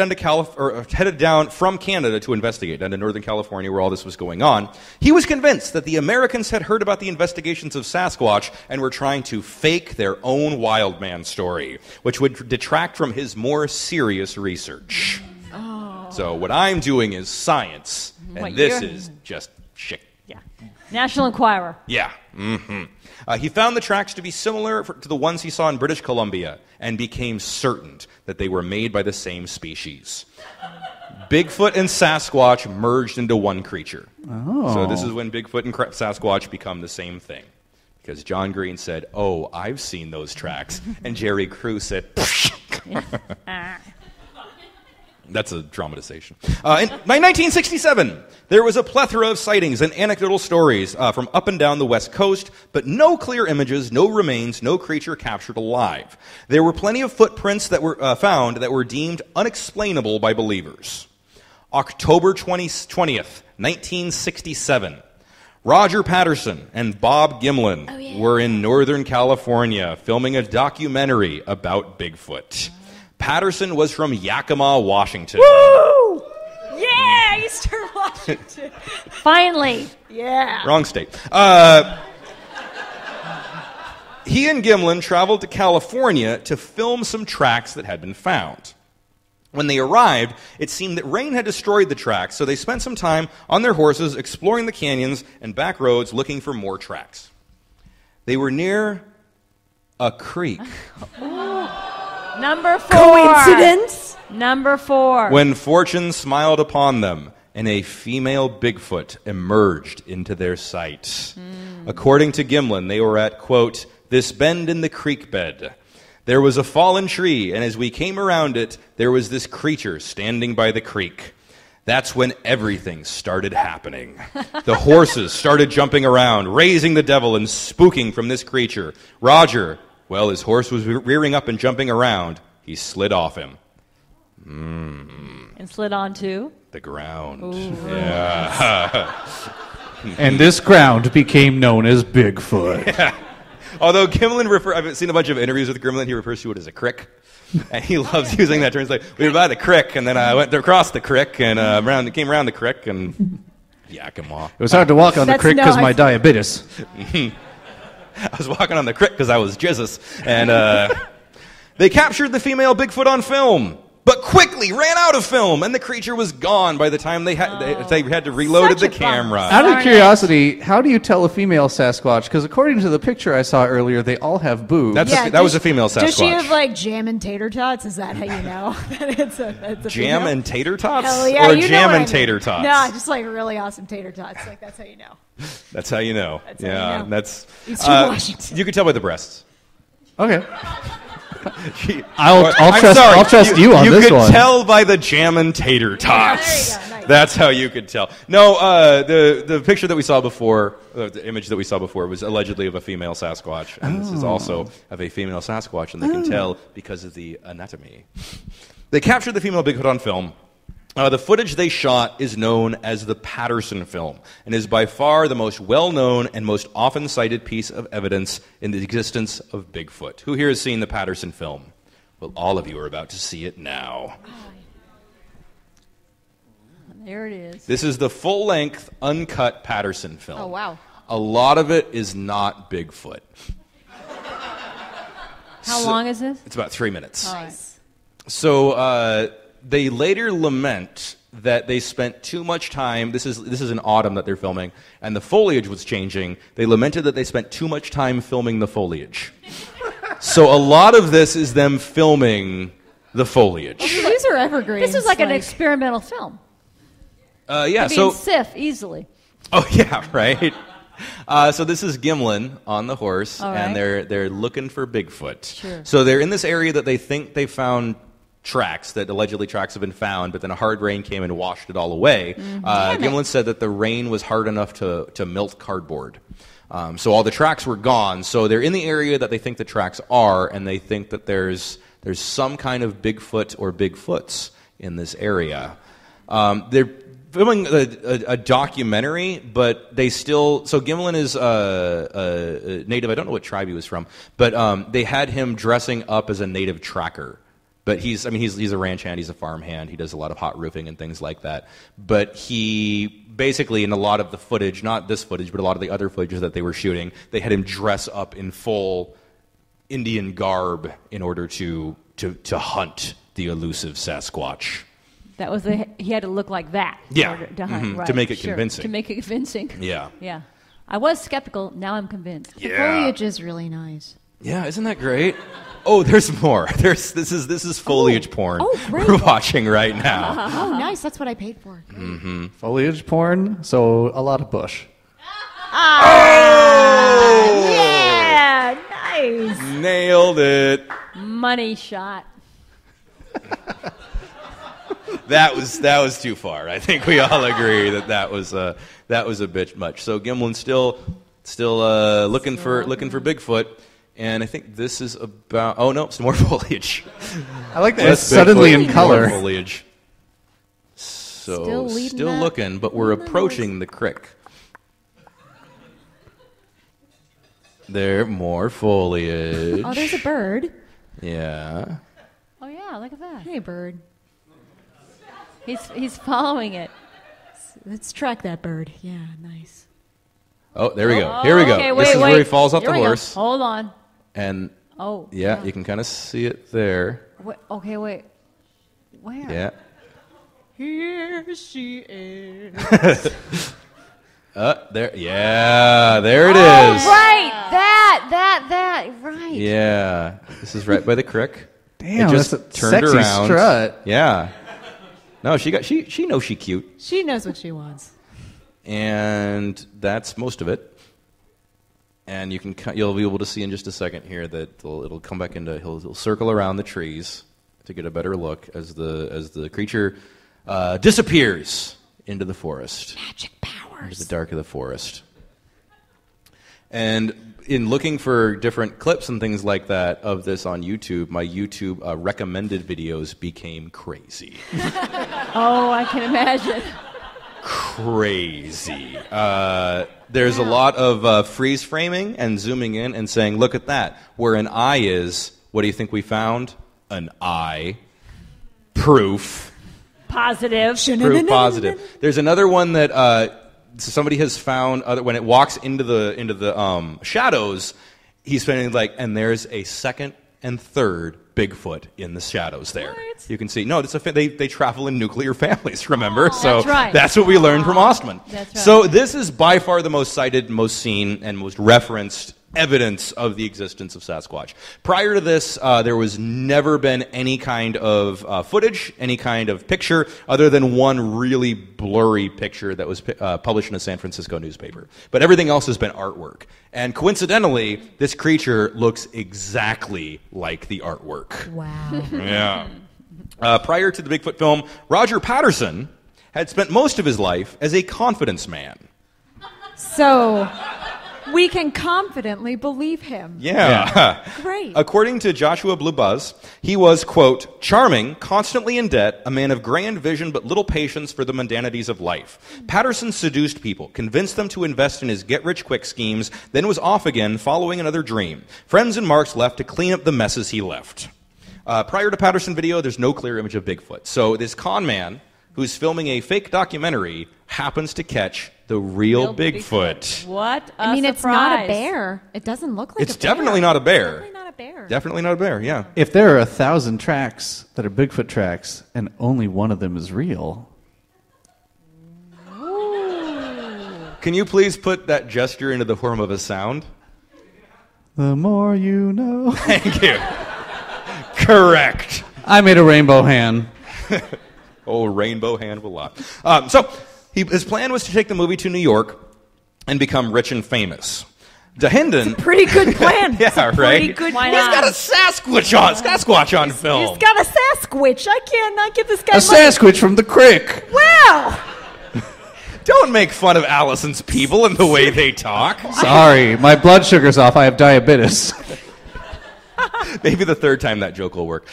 down from Canada to investigate, down to Northern California where all this was going on. He was convinced that the Americans had heard about the investigations of Sasquatch and were trying to fake their own Wildman story, which would detract from his more serious research. So what I'm doing is science, and What this you're- is just shit. Yeah. National Enquirer. Yeah. He found the tracks to be similar to the ones he saw in British Columbia and became certain that they were made by the same species. Bigfoot and Sasquatch merged into one creature. Oh. So this is when Bigfoot and Sasquatch become the same thing. Because John Green said, "Oh, I've seen those tracks." And Jerry Crew said, That's a dramatization. By 1967, there was a plethora of sightings and anecdotal stories from up and down the West Coast, but no clear images, no remains, no creature captured alive. There were plenty of footprints that were found that were deemed unexplainable by believers. October 20th, 1967. Roger Patterson and Bob Gimlin were in Northern California filming a documentary about Bigfoot. Patterson was from Yakima, Washington. Woo! Yeah, Eastern Washington. Finally. Yeah. Wrong state. He and Gimlin traveled to California to film some tracks that had been found. When they arrived, it seemed that rain had destroyed the tracks, so they spent some time on their horses exploring the canyons and back roads looking for more tracks. They were near a creek. Number 4. Coincidence? Number 4. When fortune smiled upon them, and a female Bigfoot emerged into their sight. According to Gimlin, they were at, quote, this bend in the creek bed. There was a fallen tree, and as we came around it, there was this creature standing by the creek. That's when everything started happening. The horses started jumping around, raising the devil and spooking from this creature. Roger, well, his horse was rearing up and jumping around. He slid off him. And slid onto the ground. Yeah. And this ground became known as Bigfoot. Yeah. Although Gimlin I've seen a bunch of interviews with Gimlin, he refers to it as a crick. And he loves using that term. He's like, we were by the crick, and then I went across the crick, and came around the crick, and Yakima. It was hard to walk on the That's creek because no, my diabetes. I was walking on the crick because I was jizzous. And they captured the female Bigfoot on film, but quickly ran out of film, and the creature was gone by the time they had to reload the camera. Out of curiosity, how do you tell a female Sasquatch? Because according to the picture I saw earlier, they all have boobs. That was a female Sasquatch. Does she have like jam and tater tots? Is that how you know that it's a jam female? and tater tots? Hell yeah, or you know jam what and I mean. tater tots? No, just like really awesome tater tots. Like that's how you know. That's how you know. That's how you know. That's Eastern Washington. You could tell by the breasts. Okay. I'll trust you on this one. You could tell by the jam and tater tots. There you go. Nice. That's how you could tell. No, the picture that we saw before, the image that we saw before, was allegedly of a female Sasquatch, and this is also of a female Sasquatch, and they can tell because of the anatomy. They captured the female Bigfoot on film. The footage they shot is known as the Patterson film and is by far the most well-known and most often cited piece of evidence in the existence of Bigfoot. Who here has seen the Patterson film? Well, all of you are about to see it now. There it is. This is the full-length, uncut Patterson film. Oh, wow. A lot of it is not Bigfoot. How long is this? It's about 3 minutes. All right. So they later lament that they spent too much time. This is in autumn that they're filming, and the foliage was changing. They lamented that they spent too much time filming the foliage. So a lot of this is them filming the foliage. These are evergreens. This is like an experimental film. Yeah. It'd be So in SIF easily. Oh yeah, right. So this is Gimlin on the horse, All and right. they're looking for Bigfoot. Sure. So they're in this area that they think they found tracks, that allegedly tracks have been found, but then a hard rain came and washed it all away. Gimlin said that the rain was hard enough to melt cardboard. So all the tracks were gone. So they're in the area that they think the tracks are, and they think that there's some kind of Bigfoot or Bigfoots in this area. They're filming a documentary, but they still... So Gimlin is a native. I don't know what tribe he was from, but they had him dressing up as a native tracker. But he's a ranch hand, he's a farm hand, he does a lot of hot roofing and things like that. But he basically, in a lot of the footage, not this footage, but a lot of the other footage that they were shooting, they had him dress up in full Indian garb in order to hunt the elusive Sasquatch. That was he had to look like that. in Yeah. order to hunt, Mhm. right. To make it Sure. convincing. To make it convincing. Yeah. Yeah. I was skeptical. Now I'm convinced. The foliage is really nice. Yeah, isn't that great? Oh, there's more. This is foliage porn great. we're watching right now. Oh, nice. That's what I paid for. Foliage porn, so a lot of bush. Oh! Yeah, nice. Nailed it. Money shot. that was too far. I think we all agree that was a bit much. So Gimlin's still looking for Bigfoot, and I think this is about. Oh no, it's more foliage. I like that it's suddenly in color. More foliage. So still looking, but we're approaching the crick. There, more foliage. Oh, there's a bird. Yeah. Oh yeah, look at that. Hey, bird. He's following it. Let's track that bird. Yeah, nice. Oh, there we go. Here we go. Okay, this is where he falls off the horse. Hold on. And yeah, you can kind of see it there. Wait. Where? Yeah. Here she is. There. Yeah, there it is. Right. That. Right. Yeah. This is right by the crick. Damn, it just that's a turned sexy around. strut. Yeah. No, she knows she's cute. She knows what she wants. And that's most of it. And you'll be able to see in just a second here that it'll come back into he'll circle around the trees to get a better look as the creature disappears into the forest. Magic powers. Into the dark of the forest. And in looking for different clips and things like that of this on YouTube, my YouTube recommended videos became crazy. Oh, I can imagine. Crazy. There's a lot of freeze framing and zooming in and saying, look at that. Where an eye is, what do you think we found? An eye. Proof. Positive. Proof positive. There's another one that somebody has found when it walks into the shadows, he's finding and there's a second and third Bigfoot in the shadows there. What? You can see. No, they travel in nuclear families, remember? So that's right. That's what we learned from Ostman. That's right. So this is by far the most cited, most seen, and most referenced evidence of the existence of Sasquatch. Prior to this, there was never been any kind of footage, any kind of picture, other than one really blurry picture that was published in a San Francisco newspaper. But everything else has been artwork. And coincidentally, this creature looks exactly like the artwork. Wow. Yeah. Prior to the Bigfoot film, Roger Patterson had spent most of his life as a confidence man. So we can confidently believe him. Yeah. Great. According to Joshua Blue Buzz, he was, quote, charming, constantly in debt, a man of grand vision but little patience for the mundanities of life. Patterson seduced people, convinced them to invest in his get-rich-quick schemes, then was off again, following another dream. Friends and Marks left to clean up the messes he left. Prior to Patterson video, there's no clear image of Bigfoot. So this con man who's filming a fake documentary happens to catch the real Bigfoot. What a I mean, surprise. it's not a bear. It doesn't look like It's a bear. definitely not a bear. Definitely not a bear. Definitely not a bear, yeah. If there are 1,000 tracks that are Bigfoot tracks and only one of them is real, Can you please put that gesture into the form of a sound? the more you know. Thank you. Correct. I made a rainbow hand. Oh, rainbow hand of a lot. So his plan was to take the movie to New York and become rich and famous. DeHinden... Pretty good plan. Yeah, It's a right? Pretty good Why plan. He's got a Sasquatch on film. He's got a Sasquatch. I cannot give this guy A Sasquatch from the crick. Wow. Don't make fun of Allison's people and the way they talk. Sorry, my blood sugar's off. I have diabetes. Maybe the third time that joke will work.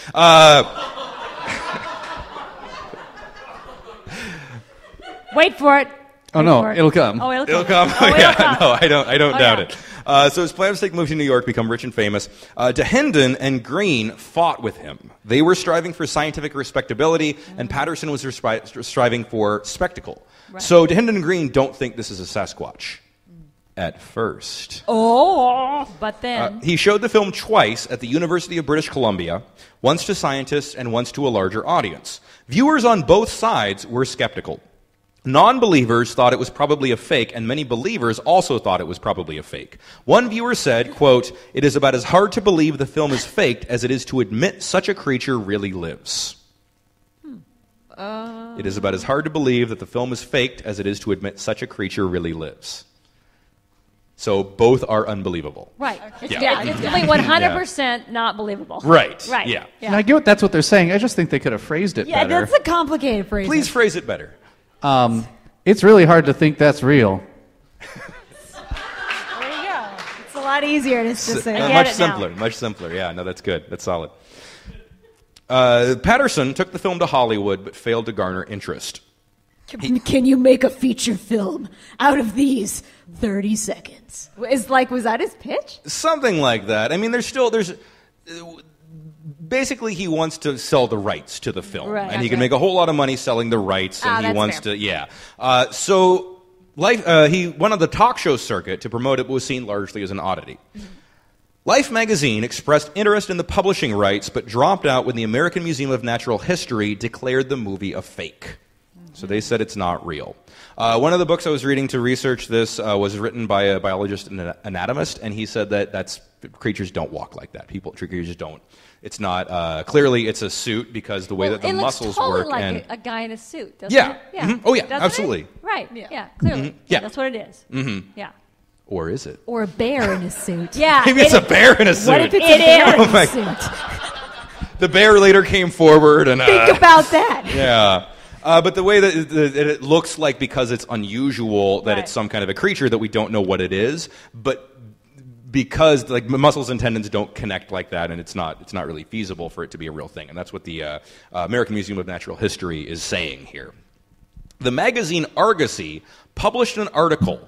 Wait for it. Oh, no, it'll come. Oh, It'll come. Oh, it'll Yeah, come. no, I don't doubt yeah. it. So his plan was to take the movie to New York, become rich and famous. DeHinden and Green fought with him. They were striving for scientific respectability, and Patterson was striving for spectacle. Right. So DeHinden and Green don't think this is a Sasquatch at first. Oh, but then. He showed the film twice at the University of British Columbia, once to scientists and once to a larger audience. Viewers on both sides were skeptical. Non-believers thought it was probably a fake, and many believers also thought it was probably a fake. One viewer said, quote, "It is about as hard to believe the film is faked as it is to admit such a creature really lives." It is about as hard to believe that the film is faked as it is to admit such a creature really lives. So both are unbelievable. Right. It's, Yeah. it's only 100% not believable. Right. Right. Yeah. And I get that's what they're saying. I just think they could have phrased it Yeah, better. that's a complicated phrase. Please phrase it better. It's really hard to think that's real. There you go. It's a lot easier to just say. I get Much it now. simpler. Much simpler. Yeah, no, that's good. That's solid. Patterson took the film to Hollywood but failed to garner interest. Can you make a feature film out of these 30 seconds? Was that his pitch? Something like that. I mean, basically he wants to sell the rights to the film. Right, and he can make a whole lot of money selling the rights, and he that's wants fair. to, so he went on the talk show circuit to promote it, but was seen largely as an oddity. Life magazine expressed interest in the publishing rights, but dropped out when the American Museum of Natural History declared the movie a fake. So they said it's not real. One of the books I was reading to research this was written by a biologist and an anatomist, and he said that creatures don't walk like that. Creatures don't. It's not. Clearly, it's a suit because the way that the muscles it looks totally work. like And a guy in a suit, doesn't Yeah. it? Yeah. Mhm. Oh, yeah, Doesn't absolutely. it? Right. Yeah. Clearly. Yeah. That's what it is. Mm-hmm. Yeah. or is it? Or a bear in a suit. Yeah. Maybe it's a bear in a suit. What if it's It a bear is. in Oh my- a suit? The bear later came forward and Think about that. yeah. But the way that it looks like, because it's unusual, that Right. it's some kind of a creature that we don't know what it is, but because like muscles and tendons don't connect like that, and it's not really feasible for it to be a real thing, and that's what the American Museum of Natural History is saying here. The magazine Argosy published an article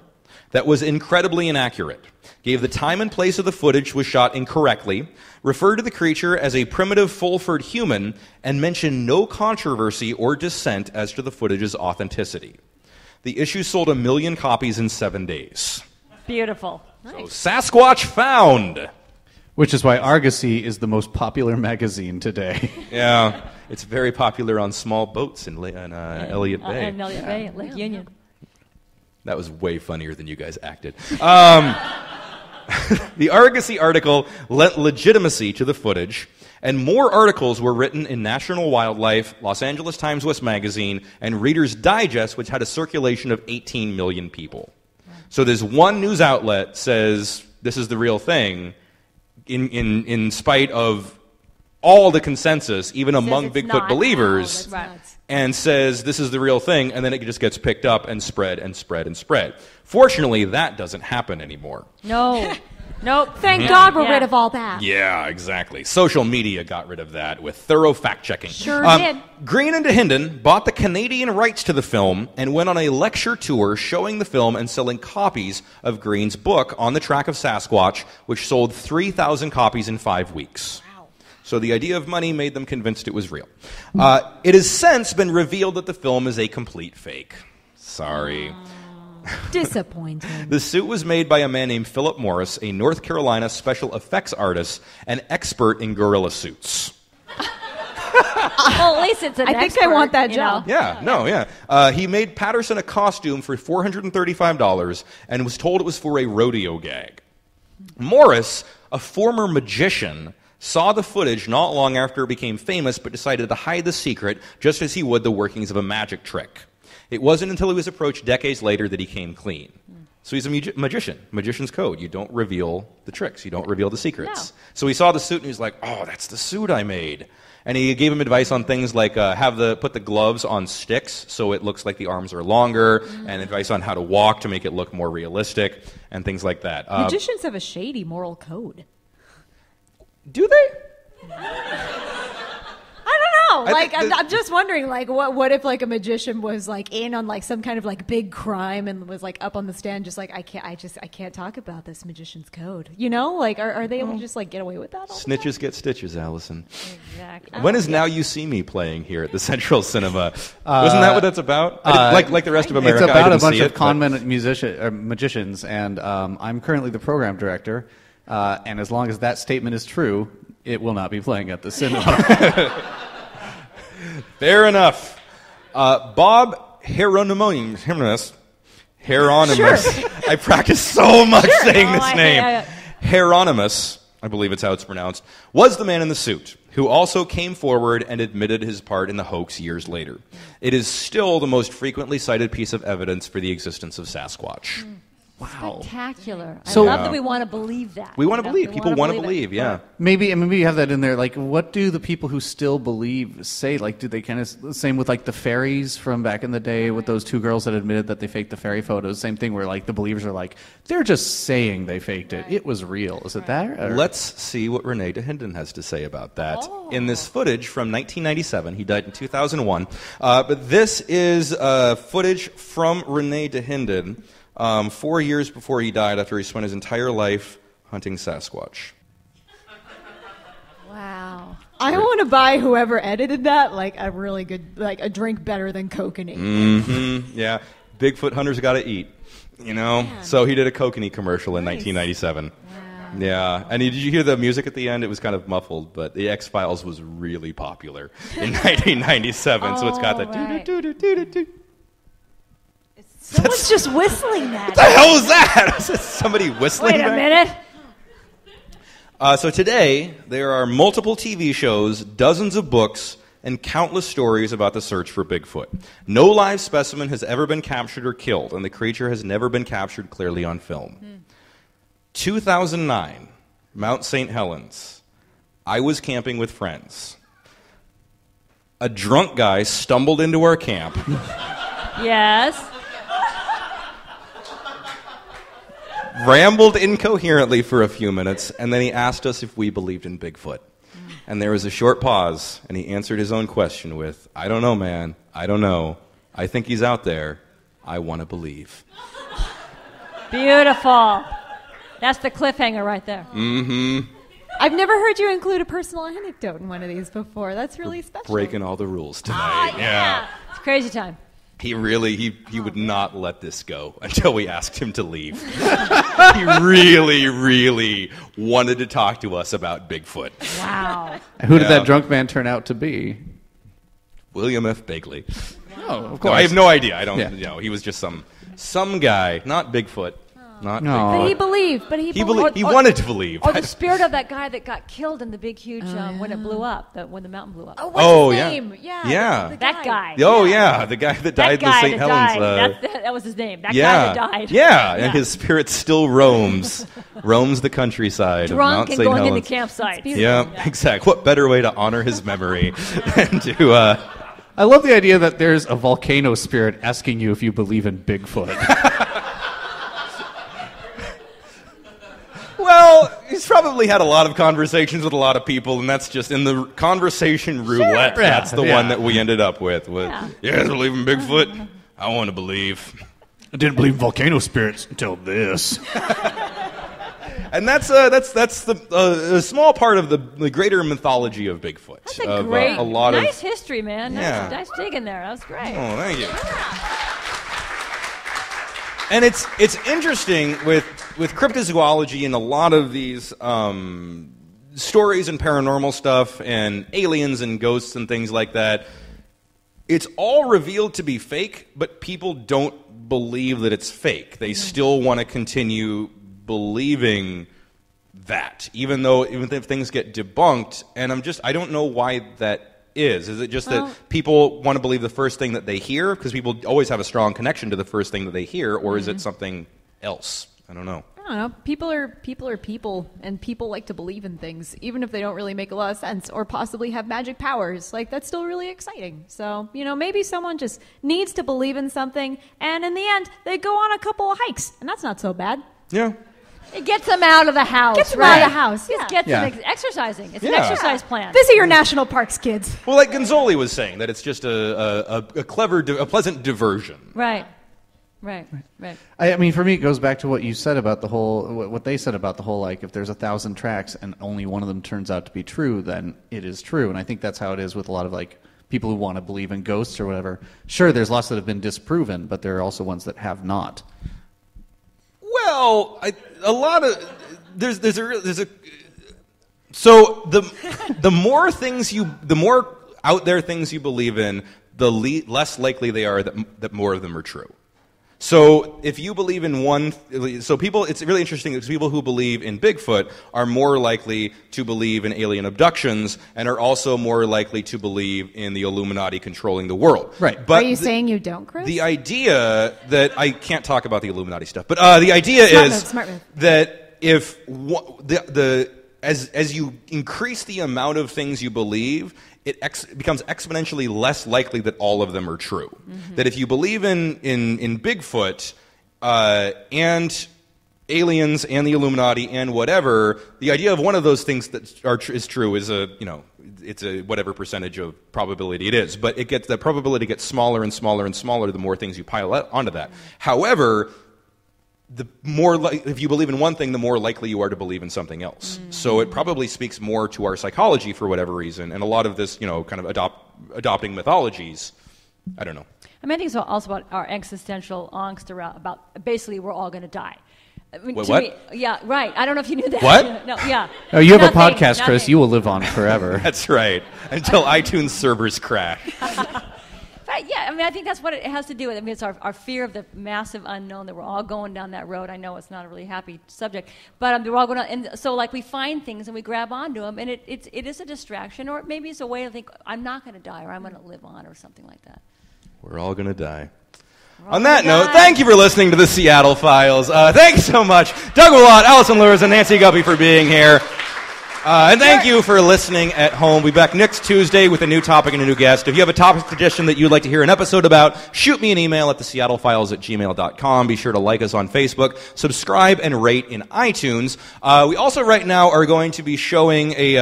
that was incredibly inaccurate, gave the time and place of the footage was shot incorrectly, referred to the creature as a primitive full-furred human, and mentioned no controversy or dissent as to the footage's authenticity. The issue sold 1 million copies in 7 days. Beautiful. So Sasquatch found. Which is why Argosy is the most popular magazine today. Yeah, it's very popular on small boats in Elliott Bay. And Elliott Bay, Lake Union. That was way funnier than you guys acted. The Argosy article lent legitimacy to the footage, and more articles were written in National Wildlife, Los Angeles Times West Magazine, and Reader's Digest, which had a circulation of 18 million people. So this one news outlet says this is the real thing, in spite of all the consensus, even among it's Bigfoot not. believers, Right. and says this is the real thing, and then it just gets picked up and spread and spread and spread. Fortunately, that doesn't happen anymore. No. Nope. Thank God we're Yeah. rid of all that. Yeah, exactly. Social media got rid of that with thorough fact-checking. Sure did. Green and DeHinden bought the Canadian rights to the film and went on a lecture tour showing the film and selling copies of Green's book, On the Track of Sasquatch, which sold 3,000 copies in 5 weeks. Wow. So the idea of money made them convinced it was real. It has since been revealed that the film is a complete fake. Sorry. Disappointing. The suit was made by a man named Philip Morris, a North Carolina special effects artist and expert in gorilla suits. Well, at least it's an I think I expert, want that you job. know. Yeah. He made Patterson a costume for $435 and was told it was for a rodeo gag. Morris, a former magician, saw the footage not long after it became famous, but decided to hide the secret just as he would the workings of a magic trick. It wasn't until he was approached decades later that he came clean. So he's a magician. Magician's code. You don't reveal the tricks. You don't reveal the secrets. No. So he saw the suit and he was like, oh, that's the suit I made. And he gave him advice on things like put the gloves on sticks so it looks like the arms are longer, and advice on how to walk to make it look more realistic, and things like that. Magicians have a shady moral code. Do they? I don't know. I Like, think I'm just wondering, like, what if like a magician was like in on like some kind of like big crime and was like up on the stand, just like I can't talk about this magician's code. You know, like are they able to just like get away with that? All the time? Snitches get stitches, Allison. Exactly. When is Now You See Me playing here at the Central Cinema? Wasn't that what that's about? Like the rest of America, It's I about a didn't bunch see of it, con but- men magicians, and I'm currently the program director. And as long as that statement is true, it will not be playing at the cinema. Fair enough. Bob Hieronymus. I practiced so much saying this name. Hieronymus, I believe it's how it's pronounced, was the man in the suit who also came forward and admitted his part in the hoax years later. It is still the most frequently cited piece of evidence for the existence of Sasquatch. Wow. Spectacular. So- I love that we want to believe that. We want to You know? believe. We People wanna want to it. believe, yeah. Maybe you have that in there. Like, what do the people who still believe say? Like, do they kind of same with like the fairies from back in the day with those two girls that admitted that they faked the fairy photos? Same thing where like the believers are like, they're just saying they faked it. It was real. Is it that? Or? Let's see what Rene DeHinden has to say about that. In this footage from 1997, he died in 2001, but this is footage from Rene DeHinden 4 years before he died after he spent his entire life hunting Sasquatch. Wow. I want to buy whoever edited that like a really good, like a drink better than kokanee. Mm-hmm. Yeah. Bigfoot hunters got to eat, you know? Man. So he did a kokanee commercial in Nice. 1997. Wow. Yeah. And did you hear the music at the end? It was kind of muffled, but the X-Files was really popular in 1997. So it's got that right. doo-doo-doo-doo-doo-doo. Someone's just whistling that. What the hell was that? Was that somebody whistling Wait a back? minute. So today, there are multiple TV shows, dozens of books, and countless stories about the search for Bigfoot. No live specimen has ever been captured or killed, and the creature has never been captured clearly on film. 2009, Mount St. Helens. I was camping with friends. A drunk guy stumbled into our camp. Yes. Rambled incoherently for a few minutes, and then he asked us if we believed in Bigfoot. And there was a short pause, and he answered his own question with, I don't know, man. I don't know. I think he's out there. I want to believe. Beautiful. That's the cliffhanger right there. Mm-hmm. I've never heard you include a personal anecdote in one of these before. That's really special. Breaking all the rules tonight. Yeah. It's crazy time. He really, he would not let this go until we asked him to leave. He really, really wanted to talk to us about Bigfoot. Wow. Who did Yeah. that drunk man turn out to be? William F. Bagley. Oh, of No, course. I have no idea. I don't, Yeah. you know, he was just some guy, not Bigfoot. Not No. Bigfoot. But he believed. But he He, believed. he wanted to believe. Or the spirit of that guy that got killed in the big, huge, when it blew up, when the mountain blew up. Oh, what's Oh, his yeah. name? Yeah. Yeah. the That guy. Oh, yeah, the guy that That died in the guy St. that Helens. died. That was his name. That yeah. guy that died. Yeah, and his spirit still roams the countryside of Drunk Mount and St. going Helens. into campsites. Yeah, exactly. What better way to honor his memory than to... I love the idea that there's a volcano spirit asking you if you believe in Bigfoot. Well, he's probably had a lot of conversations with a lot of people, and that's just in the conversation roulette. Sure. That's the Yeah. one that we ended up with. Yeah. You guys believe in Bigfoot? I want to believe. I didn't believe in volcano spirits until this. And that's the a small part of the greater mythology of Bigfoot. That's a of, great, a lot nice of. history, man. Yeah. Nice digging there. That was great. Oh, thank you. And it's interesting with cryptozoology and a lot of these stories and paranormal stuff and aliens and ghosts and things like that. It's all revealed to be fake, but people don't believe that it's fake. They still want to continue believing that, even if things get debunked. And I don't know why that is. Is it just that people want to believe the first thing that they hear? Because people always have a strong connection to the first thing that they hear, or is it something else? I don't know. I don't know. People are people, and people like to believe in things, even if they don't really make a lot of sense or possibly have magic powers. Like, that's still really exciting. So, maybe someone just needs to believe in something, and in the end, they go on a couple of hikes, and that's not so bad. Yeah. It gets them out of the house. Gets them right? out of the house, It yeah. gets Yeah. them exercising. It's an Yeah. exercise plan. Visit your national parks, kids. Well, like Gonzoli was saying, that it's just a clever, a pleasant diversion. Right. I mean, for me, it goes back to what you said about the whole, what they said about the whole, like, if there's 1,000 tracks and only one of them turns out to be true, then it is true. And I think that's how it is with a lot of, like, people who want to believe in ghosts or whatever. Sure, there's lots that have been disproven, but there are also ones that have not. Well, a lot of there's a so the more out there things you believe in, the less likely they are that more of them are true. So if you believe in one, so people, it's really interesting because people who believe in Bigfoot are more likely to believe in alien abductions and are also more likely to believe in the Illuminati controlling the world. Right. But Are you saying you don't, Chris? the idea that I can't talk about the Illuminati stuff, but the idea Smart is move. that if as you increase the amount of things you believe, it becomes exponentially less likely that all of them are true. Mm-hmm. That if you believe in Bigfoot and aliens and the Illuminati and whatever, the idea of one of those things that is true is it's a whatever percentage of probability it is. But the probability gets smaller and smaller and smaller the more things you pile onto that. However, if you believe in one thing, the more likely you are to believe in something else. So it probably speaks more to our psychology for whatever reason, and a lot of this, kind of adopting mythologies. I don't know. I mean, I think it's also about our existential angst about basically we're all going to die. I mean, What? Me, yeah, right. I don't know if you knew that. What? No, yeah. Oh, you have Nothing, a podcast, Chris. nothing. You will live on forever. That's right. Until iTunes servers crash. Right, yeah, I mean, I think that's what it has to do with. I mean, it's our fear of the massive unknown that we're all going down that road. I know it's not a really happy subject, but we're all going down. And so, like, we find things and we grab onto them, and it is a distraction, or maybe it's a way to think, I'm not going to die, or I'm going to live on, or something like that. We're all going to die. On that note, thank you for listening to the Seattle Files. Thanks so much, Doug Willott, Allison Lewis, and Nancy Guppy for being here. And thank you for listening at home. We'll be back next Tuesday with a new topic and a new guest. If you have a topic suggestion that you'd like to hear an episode about, shoot me an email at theseattlefiles@gmail.com. Be sure to like us on Facebook, subscribe, and rate in iTunes. We also right now are going to be showing a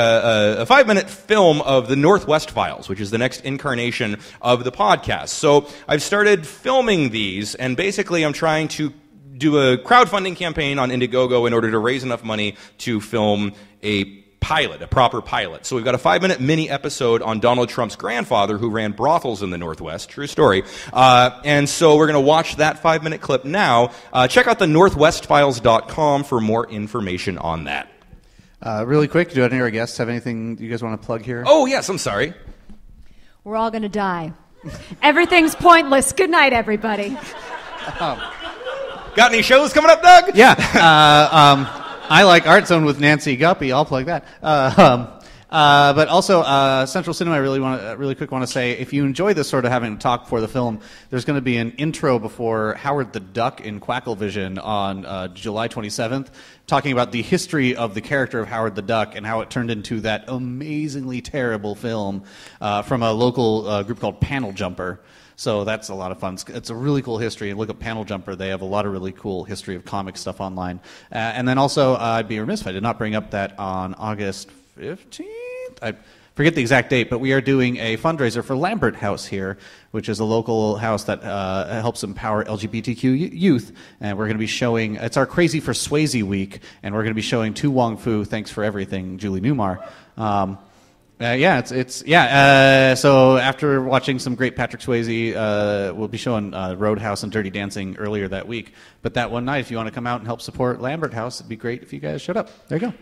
5-minute film of the Northwest Files, which is the next incarnation of the podcast. So I've started filming these, and basically I'm trying to do a crowdfunding campaign on Indiegogo in order to raise enough money to film a proper pilot. So we've got a 5-minute mini episode on Donald Trump's grandfather who ran brothels in the Northwest. True story. And so we're going to watch that 5-minute clip now. Check out the northwestfiles.com for more information on that. Really quick, do any of our guests have anything you guys want to plug here? Oh, yes, I'm sorry. We're all going to die. Everything's pointless. Good night, everybody. Got any shows coming up, Doug? Yeah. I like Art Zone with Nancy Guppy. I'll plug that. But also, Central Cinema, I really quick want to say, if you enjoy this sort of having a talk for the film, there's going to be an intro before Howard the Duck in Quacklevision on July 27th, talking about the history of the character of Howard the Duck and how it turned into that amazingly terrible film from a local group called Panel Jumper. So that's a lot of fun. It's a really cool history. And look at Panel Jumper. They have a lot of really cool history of comic stuff online. And then also, I'd be remiss if I did not bring up that on August 15th? I forget the exact date, but we are doing a fundraiser for Lambert House here, which is a local house that helps empower LGBTQ youth. And we're going to be showing, it's our Crazy for Swayze week, and we're going to be showing To Wong Fu, Thanks for Everything, Julie Newmar. So after watching some great Patrick Swayze, we'll be showing Roadhouse and Dirty Dancing earlier that week. But that one night, if you want to come out and help support Lambert House, it'd be great if you guys showed up. There you go.